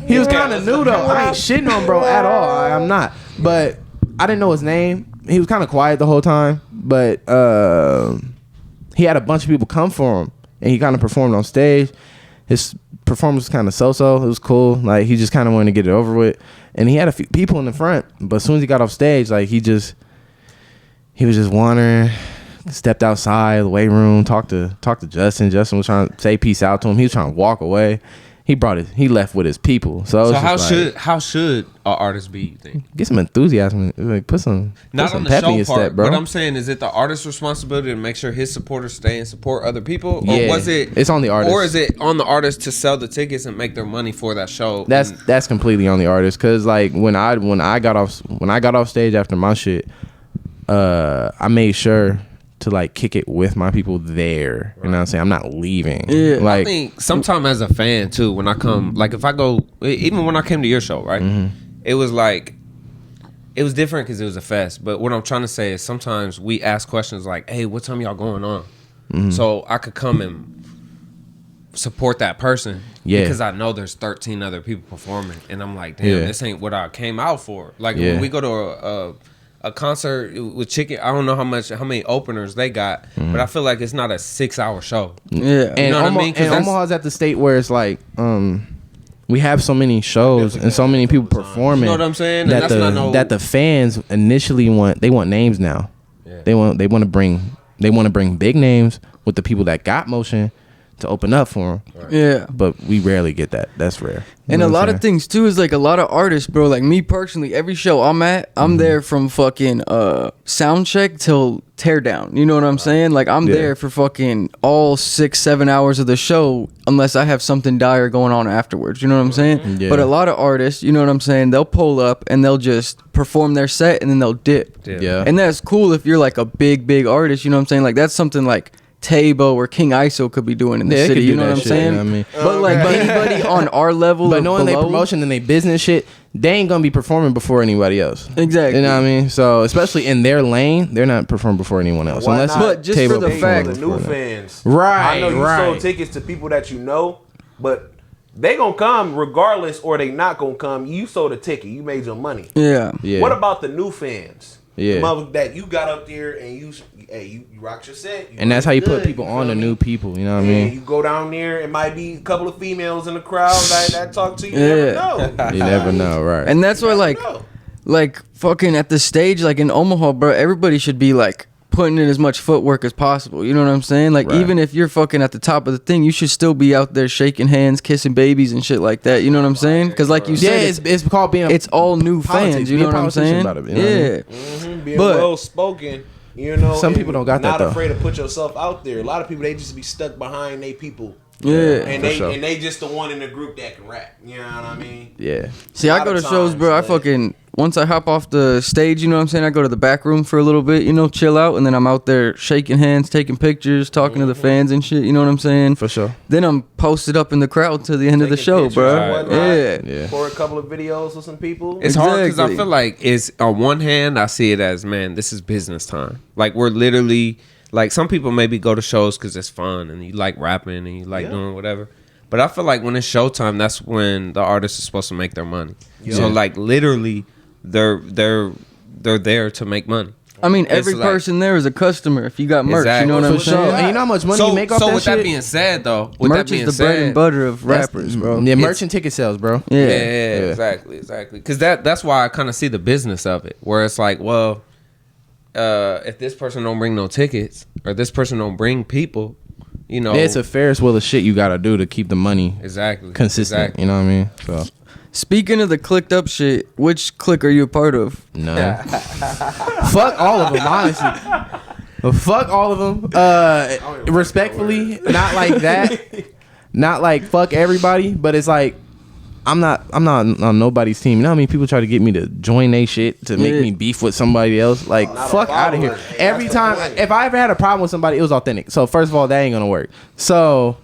he was kind of new though. I ain't shitting on bro at all. I'm not. But I didn't know his name. He was kind of quiet the whole time. But he had a bunch of people come for him, and he kind of performed on stage. His performance was kind of so-so. It was cool. Like he just kind of wanted to get it over with, and he had a few people in the front. But as soon as he got off stage, like he was just wandering. Stepped outside the weight room, talked to Justin. Justin was trying to say peace out to him. He was trying to walk away. He left with his people. So how should an artist be? You think? get some enthusiasm? Like put some Not on the pep in show your part, step, bro. but I'm saying, is it the artist's responsibility to make sure his supporters stay and support other people, or Yeah, was it? it's on the artist. or is it on the artist to sell the tickets and make their money for that show? That's completely on the artist. Cause like when I got off stage after my shit, I made sure to like kick it with my people there. You know what I'm saying? I'm not leaving. Yeah. Like I think sometimes as a fan too, when I come, like if I go, even when I came to your show, right? Mm-hmm. It was like, it was different because it was a fest. But what I'm trying to say is sometimes we ask questions like, "Hey, what time y'all going on?" Mm-hmm. So I could come and support that person, Yeah. because I know there's 13 other people performing, and I'm like, damn, Yeah. this ain't what I came out for. Like Yeah. when we go to a concert with Chicken, I don't know how many openers they got, but I feel like it's not a 6-hour show. Yeah. and, know what I mean? 'Cause and that's- Omaha's at the state where it's like we have so many shows and so many people performing. You know what I'm saying? And That that's not no- that the fans initially want names now. Yeah. They want to bring big names with the people that got motion to open up for them. Yeah. But we rarely get that. That's rare. You And know a what lot I'm of things too is like a lot of artists, bro. Like me personally, every show I'm at, I'm there from fucking sound check till tear down. You know what I'm saying? Like I'm Yeah. there for fucking all 6-7 hours of the show, unless I have something dire going on afterwards. You know what I'm saying? Yeah. But a lot of artists, you know what I'm saying? They'll pull up and they'll just perform their set and then they'll dip. Yeah. And that's cool if you're like a big artist. You know what I'm saying? Like that's something like Tabo or King ISO could be doing in the Yeah, they city. could You do know that what I'm shit, saying? you know what I mean? But like anybody on our level, But or knowing they below, promotion and they business shit, they ain't gonna be performing before anybody else. Exactly. You know what I mean? So especially in their lane, they're not performing before anyone else. Why Unless not? But just Tabo for the performs fact- the new before them. fans. Right, I know you right. sold tickets to people that you know, but they gonna come regardless, or they not gonna come. You sold a ticket. You made your money. Yeah. Yeah. What about the new fans? Yeah. The mother that you got up there and you rocked your set. And that's how you put good, people you on feel the me? new people. You know what I And mean? you go down there, it might be a couple of females in the crowd that talk to you. Yeah. You never know. You never know, right? And that's why, like, know. like fucking at the stage, like in Omaha, bro, everybody should be like putting in as much footwork as possible. You know what I'm saying? Like, Right. even if you're fucking at the top of the thing, you should still be out there shaking hands, kissing babies and shit like that. You know what I'm saying? Because, like you yeah, said, it's called being. it's all new politics, fans. You be know a what I'm politician saying? about it, you know what I mean? Yeah. Being But- well spoken, you know. Some and people don't got that, not though. afraid to put yourself out there. A lot of people, they just be stuck behind they people. Yeah. And for they sure. and they just the one in the group that can rap. You know what I mean? Yeah. See, A I lot go to of shows, times, bro. I but- fucking once I hop off the stage, you know what I'm saying? I go to the back room for a little bit, you know, chill out, and then I'm out there shaking hands, taking pictures, talking to the fans and shit. You know what I'm saying? For sure. Then I'm posted up in the crowd till the end of the Taking show, pictures bro. and whatnot, Yeah. Yeah. For a couple of videos with some people. It's hard because I Exactly. feel like it's on one hand I see it as, man, this is business time. Like we're literally like, some people maybe go to shows because it's fun and you like rapping and you like doing whatever. But I feel like when it's showtime, that's when the artist is supposed to make their money. So like literally, they're there to make money. I mean, It's every like- person there is a customer. If you got merch, Exactly. you know what I'm For sure. saying? And you know how much money you make off so that with shit? that being said, though, with Merch that being is the bread said, and butter of That's- rappers, bro. Yeah, merchant ticket sales, bro. Yeah. Yeah, exactly. Because that's why I kind of see the business of it, where it's like, well, if this person don't bring no tickets or this person don't bring people, you know, Yeah, it's a Ferris wheel of shit you gotta do to keep the money exactly consistent. Exactly. You know what I mean? So Speaking of the clicked up shit, which clique are you a part of? no. Fuck all of them, honestly. Fuck all of them. Respectfully, not like that. Not like fuck everybody, but it's like I'm not on nobody's team. You know how many people try to get me to join they shit to make Yeah. me beef with somebody else? Like fuck out of here. Every time, if I ever had a problem with somebody, it was authentic. So first of all, that ain't gonna work. So,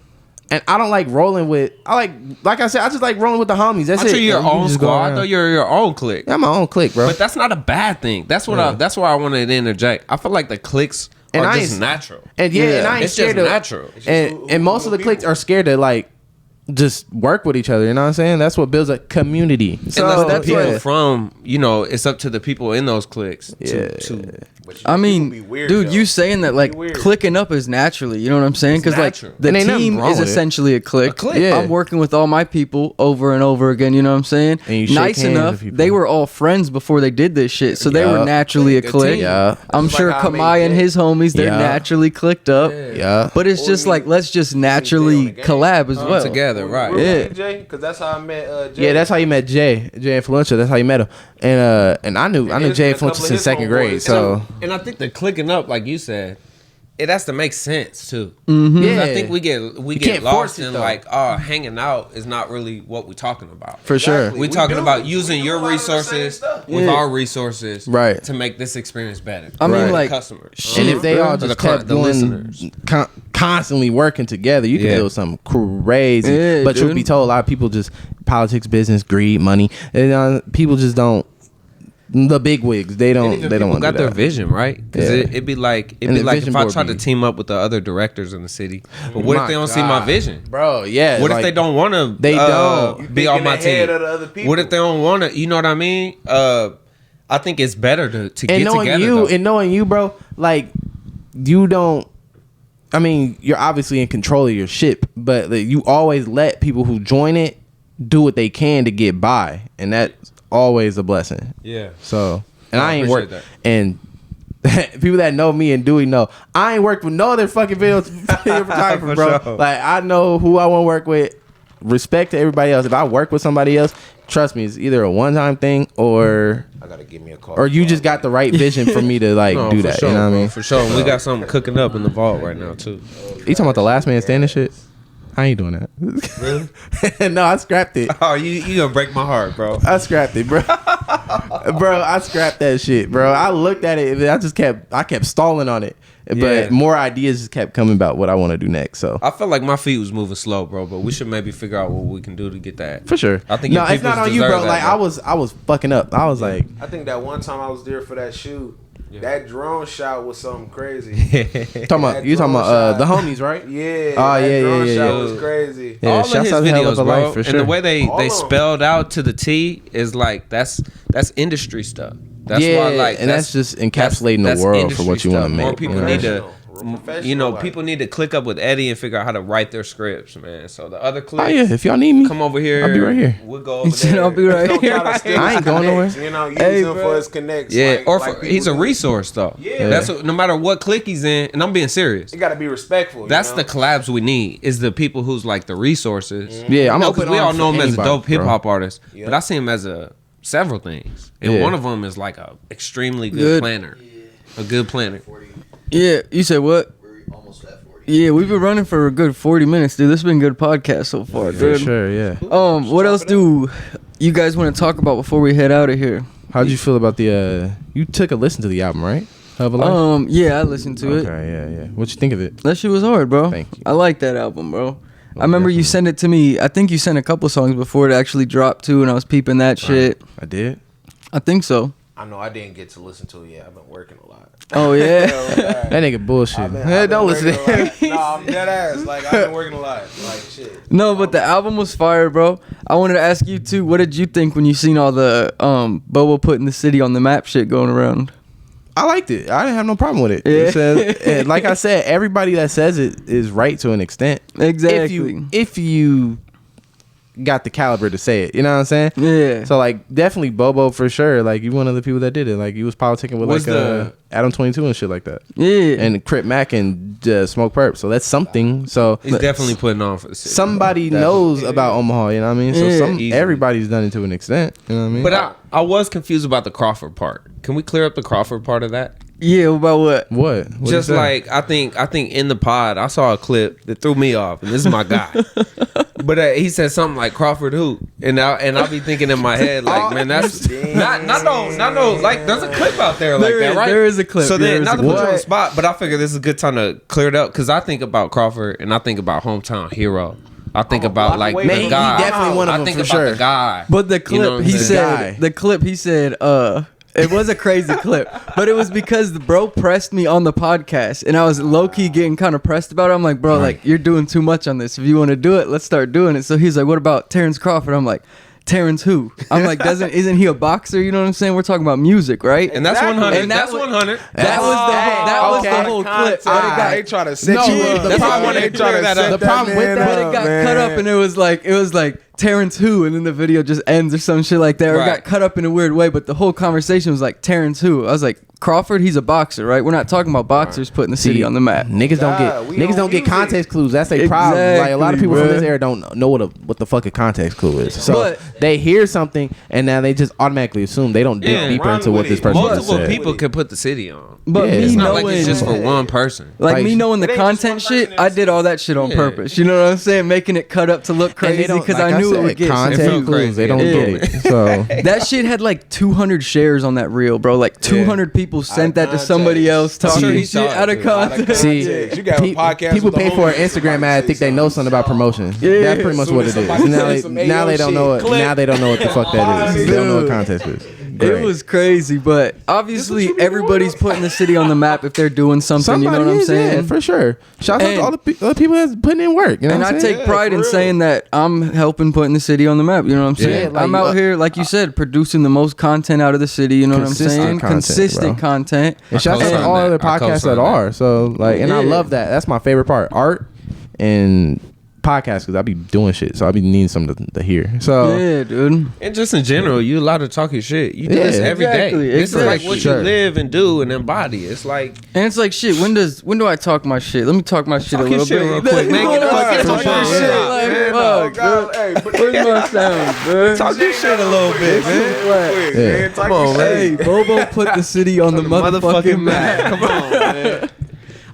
and I don't like rolling with. I like I said, I just like rolling with the homies. That's Aren't it. you your You own just go squad around. though? You're your own clique. Yeah, I'm my own clique, bro. But that's not a bad thing. That's what that's why I wanted to interject. I feel like the cliques And are I just ain't- natural. And yeah, and I ain't It's just scared to. natural. And most of the cliques are scared to like just work with each other. You know what I'm saying? That's what builds a community. So and that's yeah. where from, you know, it's up to the people in those cliques to I mean, be weird, dude, though. you saying that like weird. clicking up is naturally, you know what I'm saying? Because like natural. the And ain't nothing team wrong is with it. essentially a clique. A clique. Yeah. I'm working with all my people over and over again. You know what I'm saying? And you shake Nice hands enough, with people. they were all friends before they did this shit, so they were Yeah. naturally a Clique, a clique. team. Yeah. I'm That's sure like how I made Kamai and Jay. his homies, they're Yeah. naturally clicked up. Yeah. But it's just like let's just naturally the game. collab as well. together, right? Yeah. Jay, because that's how I met Jay. Yeah, that's how you met Jay Influential. That's how you met him. And I knew there's Jay been a couple Influential of since his second homeboys. grade. So And I think the clicking up, like you said, it has to make sense too. yeah, I think we get can't lost force it, in though. like, hanging out is not really what we're talking about. for sure. We're talking do. about We using do your a lot of the same resources stuff. with Yeah. our resources, Right. to make this experience better. I mean, Right. like, customers. And if they all For just the cli- kept the doing listeners. constantly working together, you can Yeah. build something crazy. Yeah, but truth dude. be told, a lot of people just politics, business, greed, money. And people just don't. The big wigs, they don't. They don't People want to got do their that. vision right, because Yeah. it'd be like And the if vision I board tried to be- team up with the other directors in the city. But what if My they don't see my God. vision? Bro? Yeah. What like, if they don't want to? They don't. be on my Thinking ahead team. of the other people. What if they don't want to? You know what I mean? I think it's better to And get knowing together. you, though. and knowing you, bro, like you don't. I mean, you're obviously in control of your ship, but like, you always let people who join it do what they can to get by, and that's always a blessing. yeah. So, and I I ain't appreciate work, that. and people that know me and Dewey know I ain't worked with no other fucking video photographer, bro. Sure. Like I know who I want to work with. Respect to everybody else. If I work with somebody else, trust me, it's either a one-time thing or I gotta give me a call. or you just got the right vision for me to like No, do for that. sure, You know what I bro, mean? For sure. And we got something cooking up in the vault right now too. You talking about the last man standing shit? I ain't doing that. Really? No, I scrapped it. Oh, you gonna break my heart, bro. I scrapped it, bro. Bro, I scrapped that shit, bro. I looked at it. I kept stalling on it. But Yeah. more ideas just kept coming about what I want to do next. So I felt like my feet was moving slow, bro. But we should maybe figure out what we can do to get that. for sure. I think no, your it's not peoples on you, bro. deserve that, Like bro. I was fucking up. I was like, I think that one time I was there for that shoot, that drone shot was something crazy. you talking That about drone the shot. homies, right? Yeah. Oh, that yeah, drone yeah, shot yeah. was crazy. Yeah, All of shouts his out to Hell videos, of a bro, Life, for and sure. the way they All of 'em. spelled out to the T is like that's industry stuff. That's Yeah, why, like, and that's just encapsulating the that's world for industry what you wanna stuff. More make, people you know? need to, Professional, professional, you know, like- people need to click up with Eddie and figure out how to write their scripts, man. So the other clips, Oh yeah, if y'all need me, come over here. I'll be right here. We'll go over He said, there. I'll be right Don't here. try to steal I ain't his going connects, nowhere. You know, use Hey, him bro. for his connects. Yeah, like, or like for, people he's a do. resource though. Yeah. That's what, no matter what clique he's in, and I'm being serious. You gotta be respectful. That's you know? the collabs we need. Is the people who's like the resources. Yeah, I'm No, open because we arms all know for him as a anybody, dope hip hop artist, Yeah. but I see him as several things, and Yeah. one of them is like a extremely good Good. planner, a good planner. Yeah, you said what? We're almost at 40. Yeah, we've been running for a good 40 minutes, dude. This has been a good podcast so far, For dude. sure, yeah. What else do you guys want to talk about before we head out of here? How'd you feel about the? You took a listen to the album, right? Hell of a Life. Yeah, I listened to it. Okay, yeah. What you think of it? That shit was hard, bro. Thank you. I like that album, bro. I remember you definitely. sent it to me. I think you sent a couple songs before it actually dropped too, and I was peeping that shit. I did. I think so. I know I didn't get to listen to it yet. I've been working a lot. Oh yeah. That nigga bullshit. I've been Don't listen to working a him. lot. No, I'm dead ass. Like I've been working a lot. Like shit. No, but the album was fire, bro. I wanted to ask you too. What did you think when you seen all the Bobo putting the city on the map shit going around? I liked it. I didn't have no problem with it. Yeah. It says, and like I said, everybody that says it is right to an extent. Exactly. If you got the caliber to say it, you know what I'm saying? Yeah. So like definitely Bobo for sure. Like you one of the people that did it. Like you was politicking with Was like Adam 22 and shit like that. Yeah. And Crip Mac and Smoke Perp. So that's something. So He's definitely putting on for the city. somebody knows about Omaha. You know what I mean? So Yeah. Easily. everybody's done it to an extent. You know what I mean? But I was confused about the Crawford part. Can we clear up the Crawford part of that? Yeah. About what? what? What'd Just you say? like I think in the pod I saw a clip that threw me off, and this is my guy. But he said something like Crawford who, and I'll be thinking in my head like, man, that's not no like there's a clip out there like There that, is- right? there is a clip. So There then is not a to put you clip. on the spot, but I figure this is a good time to clear it up because I think about Crawford and I think about hometown hero. I think about block like away the from he guy. definitely one of I them think for about sure. the guy. But the You know clip what I'm he saying? said, it was a crazy clip, but it was because the bro pressed me on the podcast, and I was low key getting kind of pressed about it. I'm like, bro, like you're doing too much on this. If you want to do it, let's start doing it. So he's like, what about Terrence Crawford? I'm like, Terrence who? I'm like, isn't he a boxer? You know what I'm saying? We're talking about music, right? And that's Exactly. 100. And that That's was- 100. That was okay. the whole clip. But it got, They try to set No, you the up. problem- That's why they try to set set the that problem with man that- but it up, got man. cut up, and it was like Terrence who, and then the video just ends or some shit like that. Or it Right. got cut up in a weird way, but the whole conversation was like Terrence who. I was like, Crawford, he's a boxer, right? We're not talking about boxers putting the city on the map. Niggas don't God, we get on context music. clues. That's a problem. Like a lot of Exactly, people from bruh. this era don't know what the fucking context clue is. So But- they hear something and now they just automatically assume they don't dig Yeah, deeper run into what with this it. person just Multiple said. people can put the city on. But Yeah. me It's It's not knowing, like it's just for one person. like Like, me knowing the it ain't just content one shit, person I did all that shit on Yeah. purpose. You know what I'm saying? Making it cut up to look And crazy they don't- because like I knew said, it would get some It context felt clues. crazy They don't a get little it. So That shit had like 200 shares on that reel, bro. Like 200 people sent that to somebody else I'm talking sure he shit saw it, out of too. Out of context. see, You got a podcast people with the pay for an homies. Instagram ad, think they know something about promotion. Yeah. That's pretty much Soon what as it is. somebody Now says some they, now AO they don't know shit, it. Now they don't know what the fuck that is. They don't know what context is. It was crazy, but obviously everybody's putting the city on the map if they're doing something. You know what I'm is, yeah, saying? for sure. Shout out And- to all the other people that's putting in work. You know And what I I'm saying? take pride for in real. saying that I'm helping putting the city on the map. You know what I'm saying? like, I'm out here, like you said, producing the most content out of the city. You know what I'm Consistent saying? content, Consistent bro. content. And shout out to co-sign all that. other I podcasts co-sign that that. are. So like, and I Yeah. love that. That's my favorite part. Art and podcast because I be doing shit, so I be needing something to hear. So Yeah, dude. And just in general, you allowed to talk your shit. You do Yeah, this every day. exactly, This is like exactly. what Sure. you live and do and embody. It's like And it's like shit. When do I talk my shit? Let me talk my shit Talk a your little shit bit real quick, man. Get the fuck Talk out your of here. shit, Yeah, like, man, fuck, God, bro. hey, but Where's my sound, bro? talk your shit a little bit, man. quick, Yeah. man. Talk Come on, your man. shit. Hey, Bobo put the city on the motherfucking map. Come on, man.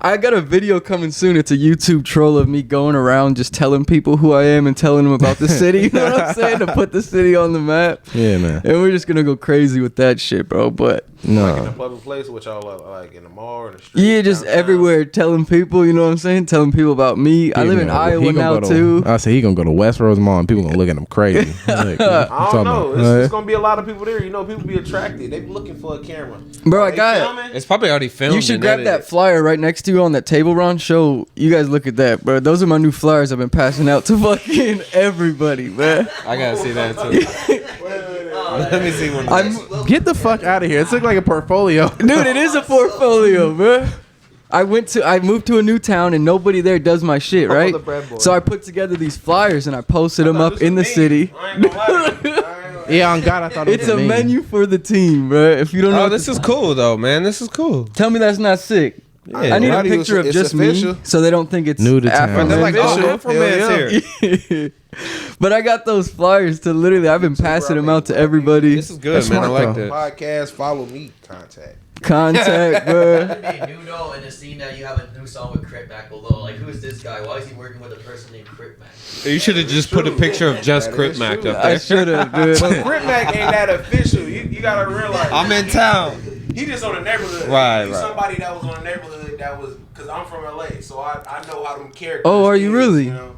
I got a video coming soon. It's a YouTube troll of me going around just telling people who I am and telling them about the city. You know what I'm saying? To put the city on the map. yeah, man. And we're just gonna go crazy with that shit, bro. But Like in a No, public place, which y'all like in the mall or the street. yeah, just downtown. everywhere telling people, you know what I'm saying? Telling people about me. I live in Iowa now too. I say he gonna go to West Rose Mall and people gonna look at him crazy. Like, I don't know. It's gonna be a lot of people there. You know, people be attracted. They be looking for a camera. Bro, I They got it. filming? It's probably already filmed. You should and grab that edited. flyer right next to you on that table, Ron. Show you guys look at that, bro. Those are my new flyers I've been passing out to fucking everybody, man. I gotta see that too. Let me see one. Get the fuck out of here. It looks like a portfolio. Dude, it is a portfolio, bro. I moved to a new town and nobody there does my shit, right? the bread boy. So I put together these flyers and I posted them up in the city. I ain't gonna lie to you. I ain't gonna- Yeah, on God, I thought it was It's a menu for the team, bro. If you don't know, Oh, what this the- is cool though, man. This is cool. tell me that's not sick. I need a How do you- picture of it's just official? me, so they don't think it's New to town. Afro. They're like, oh, Official. Afro man's Hell here. But I got those flyers to literally. I've been passing them out to everybody. This is good, That's man. I smart, like though. that. Podcast, follow me, contact. Contact, bro. Hey, new note in the scene that you have a new song with Crip Mac below. Like, who is this guy? Why is he working with a person named Crip Mac? You should have just put a picture of just That Crip is Mac true. up I there. should have, dude. But Crip Mac ain't that official. You gotta realize. I'm in town. He just on the neighborhood. Right, He's right. somebody that was on the neighborhood that was, cause I'm from LA, so I know how them characters. Oh, are you is, really? You know?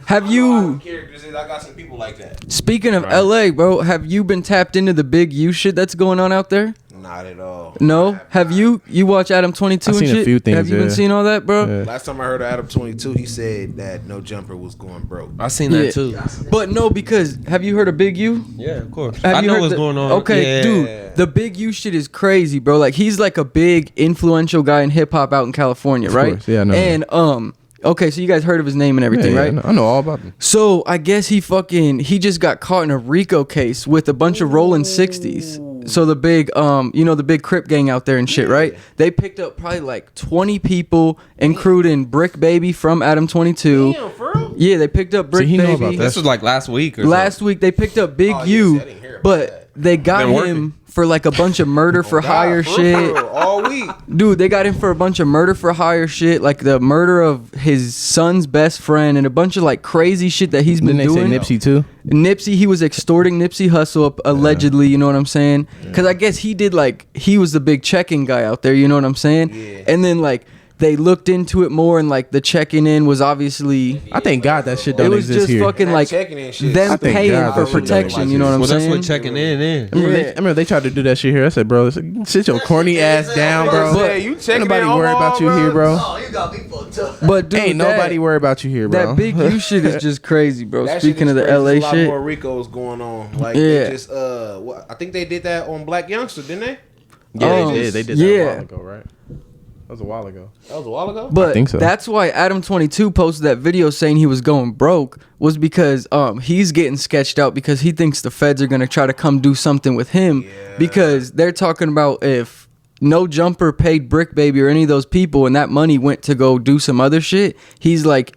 Have I know how them you? characters is. I got some people like that. Speaking of LA, bro, have you been tapped into the big U shit that's going on out there? Not at all. No. Have you? You watch Adam 22 I've and seen a shit? few things, Have you been yeah. seeing all that, bro? Yeah. Last time I heard of Adam 22, he said that No Jumper was going broke. I seen Yeah. that too. But no, because have you heard of Big U? Yeah, of course. Have I you know heard what's the- going on. Okay, Yeah. dude, the Big U shit is crazy, bro. Like he's like a big influential guy in hip hop out in California, right? course. Yeah, I know. And okay, so you guys heard of his name and everything, Yeah, right? I know all about them. So I guess he just got caught in a RICO case with a bunch of rolling 60s. So the big the big Crip gang out there and shit, right? They picked up probably like 20 people, including Brick Baby from Adam 22. Damn, for real? Yeah, they picked up Brick he know Baby. about that. This was like last week or Last week they picked up Big Oh, yes, U, I didn't hear about but that. they got Been him working. for like a bunch of murder for hire God, shit. for real, all week. Dude, they got him for a bunch of murder for hire shit, like the murder of his son's best friend and a bunch of like crazy shit that he's been Didn't they say doing. Nipsey too? Nipsey, he was extorting Nipsey Hussle up allegedly, you know what I'm saying? Because I guess he was the big checking guy out there, you know what I'm saying? Yeah. And then like they looked into it more and like the checking in was obviously I thank God that shit it don't was exist just here. fucking Not like checking in shit. them I thank paying God for that shit don't protection, exist. you know what I'm Well, that's saying? what checking in is. I remember they tried to do that shit here. I said, bro, sit your corny ass down, bro. Yeah, you checking Ain't nobody in worried Omaha, about you here, bro. Oh, you got me fucked up. But dude, Ain't nobody worried about you here, bro. that big U shit is just crazy, bro. That shit Speaking is of the crazy. LA There's a lot shit. more Ricos going on. Like Yeah. they just I think they did that on Black Youngster, didn't they? Yeah, Oh, they did. They did that a yeah. while ago, right? That was a while ago. That was a while ago. But think so. that's why Adam 22 posted that video saying he was going broke was because he's getting sketched out because he thinks the feds are gonna try to come do something with him because they're talking about if No Jumper paid Brick Baby or any of those people and that money went to go do some other shit, he's like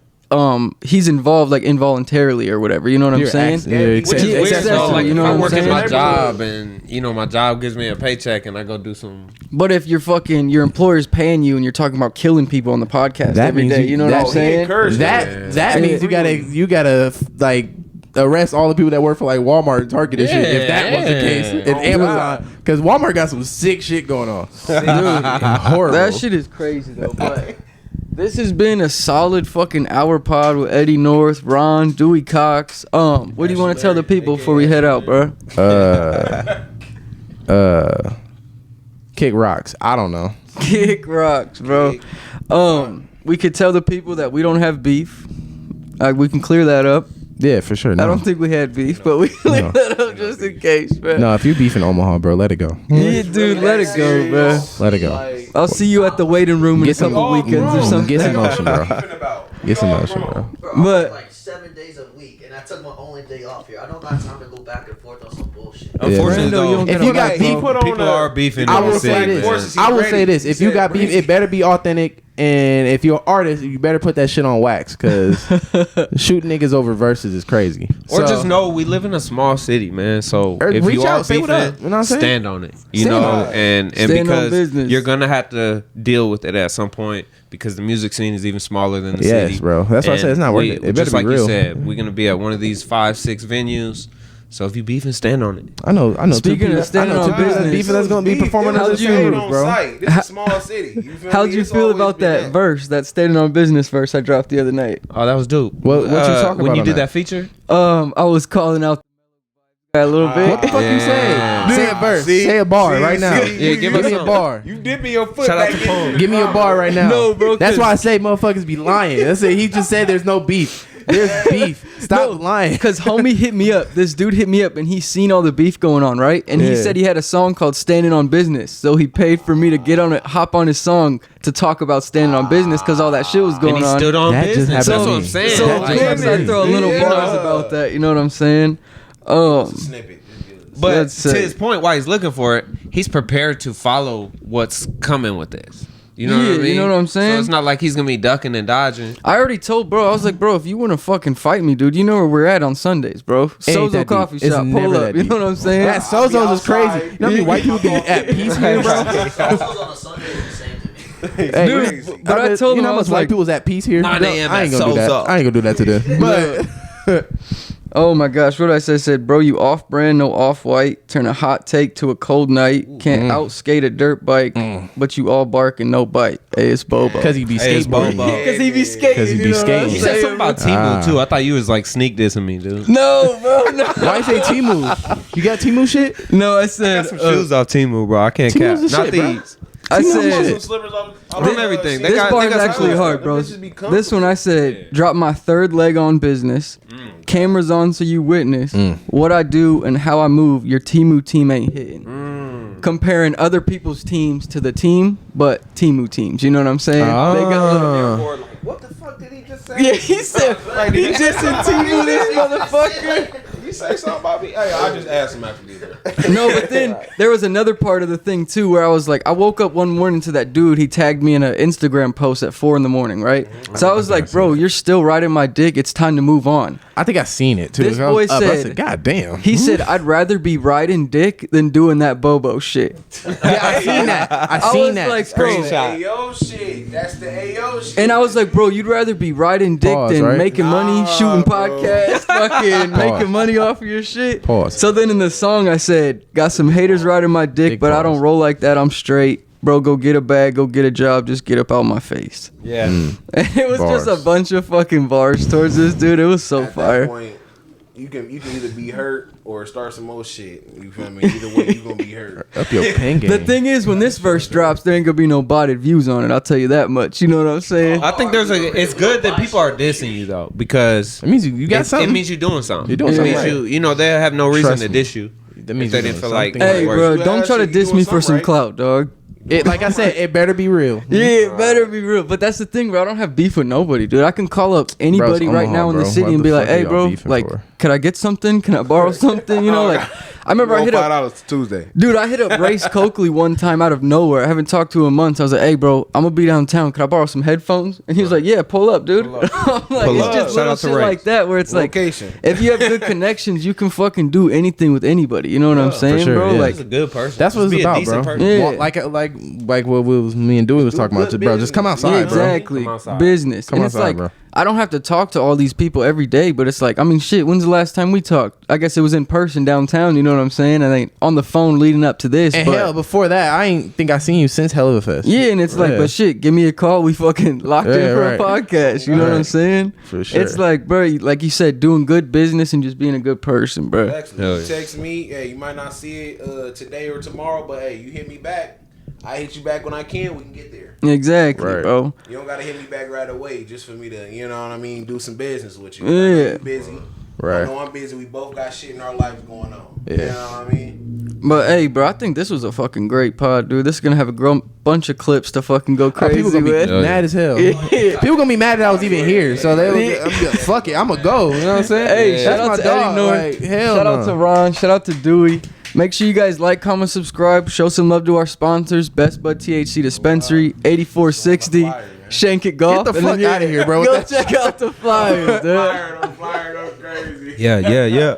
he's involved like involuntarily or whatever, you know what I'm You're saying? acc- yeah, Which is Yeah, weird exactly, though. Like you know if what I I'm work at saying? my job and my job gives me a paycheck and I go do some. But if your employer's paying you and you're talking about killing people on the podcast That every means day, you- you know what that- I'm he saying? encouraged That Yeah. means you gotta like arrest all the people that work for like Walmart and Target and shit. If that was the Yeah. case, and Oh, Amazon, because Walmart got some sick shit going on. Horrible. That shit is crazy though. But this has been a solid fucking hour pod with Eddie North, Ron, Dewey Cox. What do you want to tell the people before we head out, bro? Kick rocks. I don't know. Kick rocks, bro. We could tell the people that we don't have beef. We can clear that up. Yeah, for sure. No. I don't think we had beef, but we clear that up just in case, man. No, if you beef in Omaha, bro, let it go. Yeah, dude, let it go, bro. Let it go. Like, I'll see you at the waiting room in a Get some- couple weekends or something. Get some motion, bro. beefing about? Get some motion, bro. But took my only day off here. I don't got time to go back and forth on some bullshit. Unfortunately, Brando, you don't though, get If you a got mic, beef, bro. people are beefing. I in will the say city, this. man. He's I will ready. say this. He If you said got beef, ready. it better be authentic. And if you're an artist, you better put that shit on wax, because shooting niggas over verses is crazy. Or So, just know we live in a small city, man. So Or if reach you are out, say what beefing, up. You know what I'm saying? stand on it. You Stand know, on it. and Stand on because business. you're gonna have to deal with it at some point, because the music scene is even smaller than the Yes, city. bro. That's why I said it's not worth it. It better just be like real. you said, we're gonna be at one of these 5-6 venues. So if you beefing, stand on it. I know. Speaking of standing on business, beef that's gonna be performing how'd on the you- stage, on bro. site. This is a small city. You feel How'd me? you It's feel always about been that verse, that standing on business verse I dropped the other night? Oh, that was dope. What you talking when about you on did that? that feature? I was calling out a little bit. What the fuck you say? Yeah. Say a verse. See? Say a bar See? right now. See? Yeah, give us me a some. bar. You dipping your foot Shout out back to Pone. into Give me a bar right now. No, bro, That's 'cause- why I say motherfuckers be lying. That's it. He just said there's no beef. There's beef. Stop lying. Because homie hit me up. This dude hit me up and he seen all the beef going on, right? And he Yeah. said he had a song called Standing on Business. So he paid for me to get on it, hop on his song to talk about standing on business because all that shit was going And he on. stood on That just business. happened That's to what me. I'm saying. So That of just Like, course I happened. throw little Yeah. bars about that. You know what I'm saying? Snippet. but That's to sick. his point, why he's looking for it, he's prepared to follow what's coming with this. You know what Yeah, I you mean? know what I'm saying? So it's not like he's gonna be ducking and dodging. I already told bro, I was like, bro, if you want to fucking fight me, dude, you know where we're at on Sundays, bro. Ain't Sozo that Coffee deep. It's Shop, never pull that up. You deep. know what I'm saying? That Sozo's is crazy. You know how many white people be at peace here, bro? Also on a Sunday is the same to me. Hey, Dude, but I told you him, know I how much was white like, people's at peace here? 9 a.m. I ain't at gonna do that. Sozo. I ain't gonna do that to them. But oh my gosh, what did I say? I said, bro, you off brand, no off white. Turn a hot take to a cold night. Can't outskate a dirt bike, but you all bark and no bite. Hey, it's Bobo. because he be Hey, it's skateboarding. Bobo. Because he be skating. 'Cause he be you know what I'm skating. He saying, said something about bro? Timu too. I thought you was like sneak dissing me, dude. No, bro, no. Why you say Timu? You got Timu shit? No, I I said, got some shoes off Timu, bro. I can't cap. Timu's the Not shit, bro. these. I Timu's said, shit. Slippers On everything. They this got- bar they is got some actually clothes. hard, bro. This one I said, drop my third leg on business. Cameras on so you witness what I do and how I move. Your Timu team ain't hitting. Comparing other people's teams to the team, but Timu teams. You know what I'm saying? They got little, What the fuck did he just say? yeah, he said, he just in Timu this motherfucker. You say something about me? Hey, I just asked him after this. No, but then there was another part of the thing too where I was like, I woke up one morning to that dude. He tagged me in an Instagram post at 4 a.m, right? So I was like, bro, you're still riding my dick. It's time to move on. I think I seen it too. This I was boy up. I said- God damn. He said, I'd rather be riding dick than doing that Bobo shit. Yeah, I seen that. I I seen was that. like, bro. Ayo shit. That's the Ayo shit. And I was like, bro, you'd rather be riding dick Pause, than right? making money, shooting podcasts, fucking Pause. making money off of your shit. Pause. So then in the song, I said, got some haters riding my dick, Big but I pause. don't roll like that. I'm straight. Bro, go get a bag, go get a job, just get up out my face. Yeah. And it was just Bars. a bunch of fucking bars towards this dude. It was so At fire. that point, you can either be hurt or start some more shit. You feel me? Either way, you gonna be hurt. Up your pen game. The thing is, when this verse drops, there ain't gonna be no botted views on it. I'll tell you that much. You know what I'm saying? I think it's good that people are dissing you though, because It means you got it something. means you're doing something. You're doing it something means right. you know, they have no reason Trust to me. diss you. That means If they you're didn't doing feel like something. Hey, it bro, works. don't try to You diss doing me for something some right. clout, dog. It, like I said, it better be real. Yeah, it better be real. But that's the thing, bro. I don't have beef with nobody, dude. I can call up anybody Bro, it's right now Omaha, in the bro. city What and the be like, fuck hey, y'all bro, beefing like, for? could I get something? Can I borrow something? You know, like, I remember I hit up, $5 Tuesday. dude, I hit up Race Coakley one time out of nowhere. I haven't talked to him in months. I was like, hey, bro, I'm going to be downtown. Could I borrow some headphones? And he was like, yeah, pull up, dude. I'm like, Pull it's up. just Shout little out to shit Race. like that where it's like, Location. if you have good connections, you can fucking do anything with anybody. You know what I'm saying, sure, bro? yeah. Like, He's a good person. That's what Just it's be a about, decent bro. person. Yeah. Like what me and Dewey was talking about, good bro. Just come business. outside, yeah, bro. exactly. Come outside. Business. Come and it's outside, like, bro. I don't have to talk to all these people every day, but it's like, I mean, shit, when's the last time we talked? I guess it was in person downtown, you know what I'm saying? And then on the phone leading up to this. And but hell, before that, I ain't think I seen you since Hell of a Fest. yeah, and it's like, Yeah. but shit, give me a call. We fucking locked in Yeah, for right. a podcast. You know what I'm Right. saying? For sure. It's like, bro, like you said, doing good business and just being a good person, bro. Excellent. Hell You yeah. text me. Hey, you might not see it today or tomorrow, but hey, you hit me back. I hit you back when I can. We can get there. Exactly, Right. bro. You don't gotta hit me back right away just for me to, you know what I mean, do some business with you. Yeah. You busy. Right. I know I'm busy. We both got shit in our lives going on. Yeah. You know what I mean? But hey, bro, I think this was a fucking great pod, dude. This is gonna have a bunch of clips to fucking go crazy People gonna be with. mad as hell. People gonna be mad that I was even here. So they, fuck it, I'm gonna go. You know what I'm saying? Hey, shout out my to dog. Eddie North. Like, hell shout no. out to Ron. Shout out to Dewey. Make sure you guys like, comment, subscribe. Show some love to our sponsors: Best Bud THC Dispensary, 8460, Shank It Golf. Get the and then fuck outta here, bro. Go check out the flyers, dude. Flyer, go crazy. Yeah.